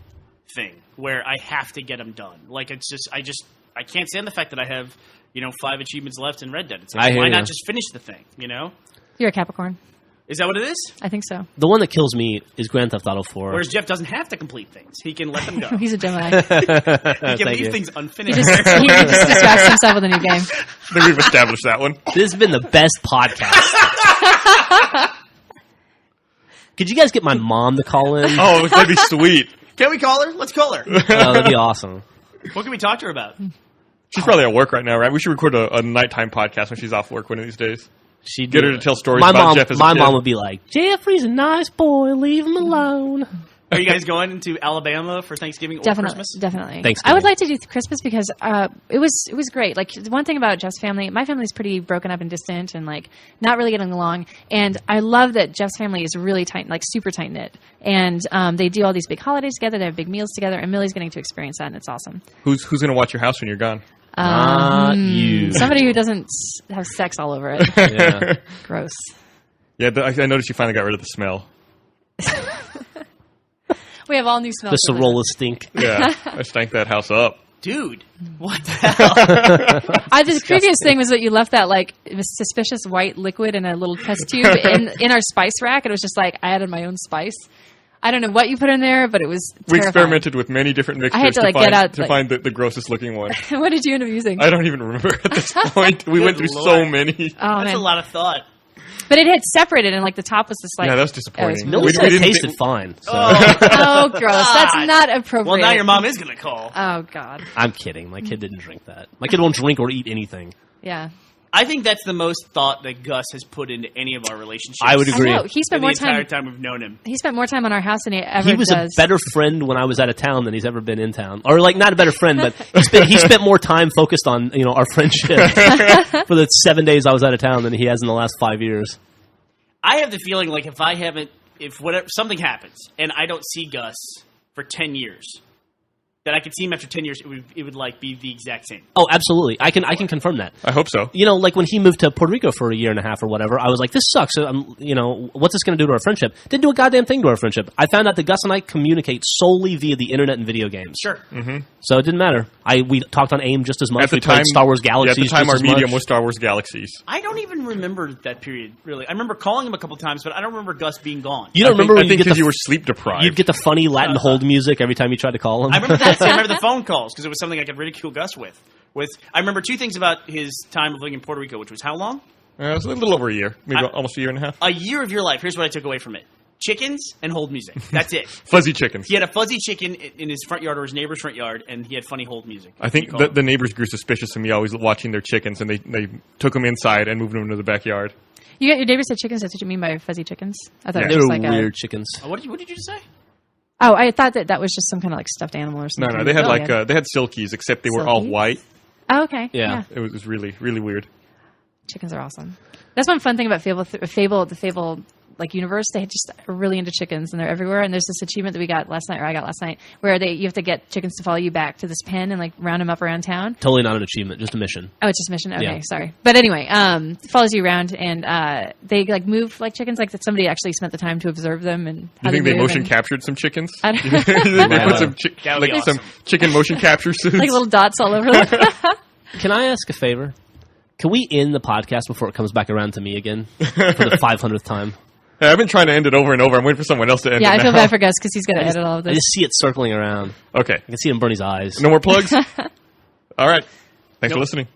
thing where I have to get them done. Like it's just I can't stand the fact that I have 5 achievements left in Red Dead. It's I like, hear why you. not just finish the thing? You know? You're a Capricorn. Is that what it is? I think so. The one that kills me is Grand Theft Auto 4. Whereas Jeff doesn't have to complete things; he can let them go. He's a Gemini. He can Thank leave you. things he unfinished. just distracts himself with a new game. I think we've established that one. This has been the best podcast. Could you guys get my mom to call in? Oh, that'd be sweet. Can we call her? Let's call her. Oh, that'd be awesome. What can we talk to her about? She's probably at work right now, right? We should record a nighttime podcast when she's off work one of these days. She'd Get do her to it. tell stories my about mom, Jeff as a My kid. mom would be like, Jeffrey's a nice boy. Leave him alone. Are you guys going to Alabama for Thanksgiving or Definitely, Christmas? definitely. Thanksgiving. I would like to do Christmas because it was great. Like the one thing about Jeff's family, my family's pretty broken up and distant and like not really getting along. And I love that Jeff's family is really tight, like super tight knit. And they do all these big holidays together. They have big meals together. And Millie's getting to experience that, and it's awesome. Who's going to watch your house when you're gone? You. Somebody who doesn't have sex all over it. Yeah. Gross. Yeah, I noticed you finally got rid of the smell. We have all new smells. The Sorolla stink. Yeah, I stank that house up. Dude, what the hell? The previous thing was that you left that like it was suspicious white liquid in a little test tube in our spice rack. It was just like I added my own spice. I don't know what you put in there, but it was We terrifying. experimented with many different mixtures had to, like, get out, to like- find the grossest looking one. What did you end up using? I don't even remember at this point. We went through Good so Lord. many. Oh That's man! a lot of thought. But it had separated, and like the top was just like Yeah, that was disappointing. Oh, Millie We said it didn't tasted think- fine. So. oh gross! That's God. not appropriate. Well, now your mom is going to call. Oh god! I'm kidding. My kid didn't drink that. My kid won't drink or eat anything. Yeah, I think that's the most thought that Gus has put into any of our relationships. I would agree. I know he For spent the more entire time. time we've known him. He spent more time on our house than he ever He was does. a better friend when I was out of town than he's ever been in town. Or like not a better friend, but he spent more time focused on our friendship for the 7 days I was out of town than he has in the last 5 years. I have the feeling like if something happens and I don't see Gus for 10 years, that I could see him after 10 years, it would like be the exact same. Oh, absolutely. I can confirm that. I hope so. Like when he moved to Puerto Rico for a year and a half or whatever, I was like, this sucks. What's this going to do to our friendship? Didn't do a goddamn thing to our friendship. I found out that Gus and I communicate solely via the internet and video games. Sure. So it didn't matter. We talked on AIM just as much. At the We played time, Star Wars yeah, Galaxies at the time, just our as medium much. was Star Wars Galaxies. I don't even remember that period, really. I remember calling him a couple times, but I don't remember Gus being gone. You don't remember I when think you get because the you were sleep deprived. you'd get the funny Latin hold music every time you tried to call him? I remember that. I remember the phone calls because it was something I could ridicule Gus with. I remember two things about his time of living in Puerto Rico, which was how long? It was a little over a year, maybe almost a year and a half. A year of your life. Here's what I took away from it. chickens and hold music. That's it. Fuzzy chickens. He had a fuzzy chicken in his front yard or his neighbor's front yard, and he had funny hold music. I think the neighbors grew suspicious of me always watching their chickens, and they took them inside and moved them into the backyard. You got your neighbors said chickens. That's what you mean by fuzzy chickens? I thought Yeah. it They was were just like weird chickens. What did you just say? Oh, I thought that was just some kind of like stuffed animal or No, something. they had Oh, they had silkies, except they were all Silkies? white. Oh, okay. Yeah. It was really, really weird. Chickens are awesome. That's one fun thing about the Fable like universe. They just are really into chickens, and they're everywhere. And there's this achievement that I got last night, where you have to get chickens to follow you back to this pen and like round them up around town. Totally not an achievement, just a mission. Oh, it's just mission. Okay, Yeah. sorry. But anyway, it follows you around, and they like move like chickens. Like that somebody actually spent the time to observe them and how You think they move motion and- captured some chickens? I You don't- think they put some That would be some awesome. chicken motion capture suits? like little dots all over them. Can I ask a favor? Can we end the podcast before it comes back around to me again for the 500th time? I've been trying to end it over and over. I'm waiting for someone else to end Yeah, it I feel now. bad for Gus because he's got to edit all of I this. just see it circling around. Okay. I can see it in Bernie's eyes. No more plugs? All right. Thanks for Nope. listening.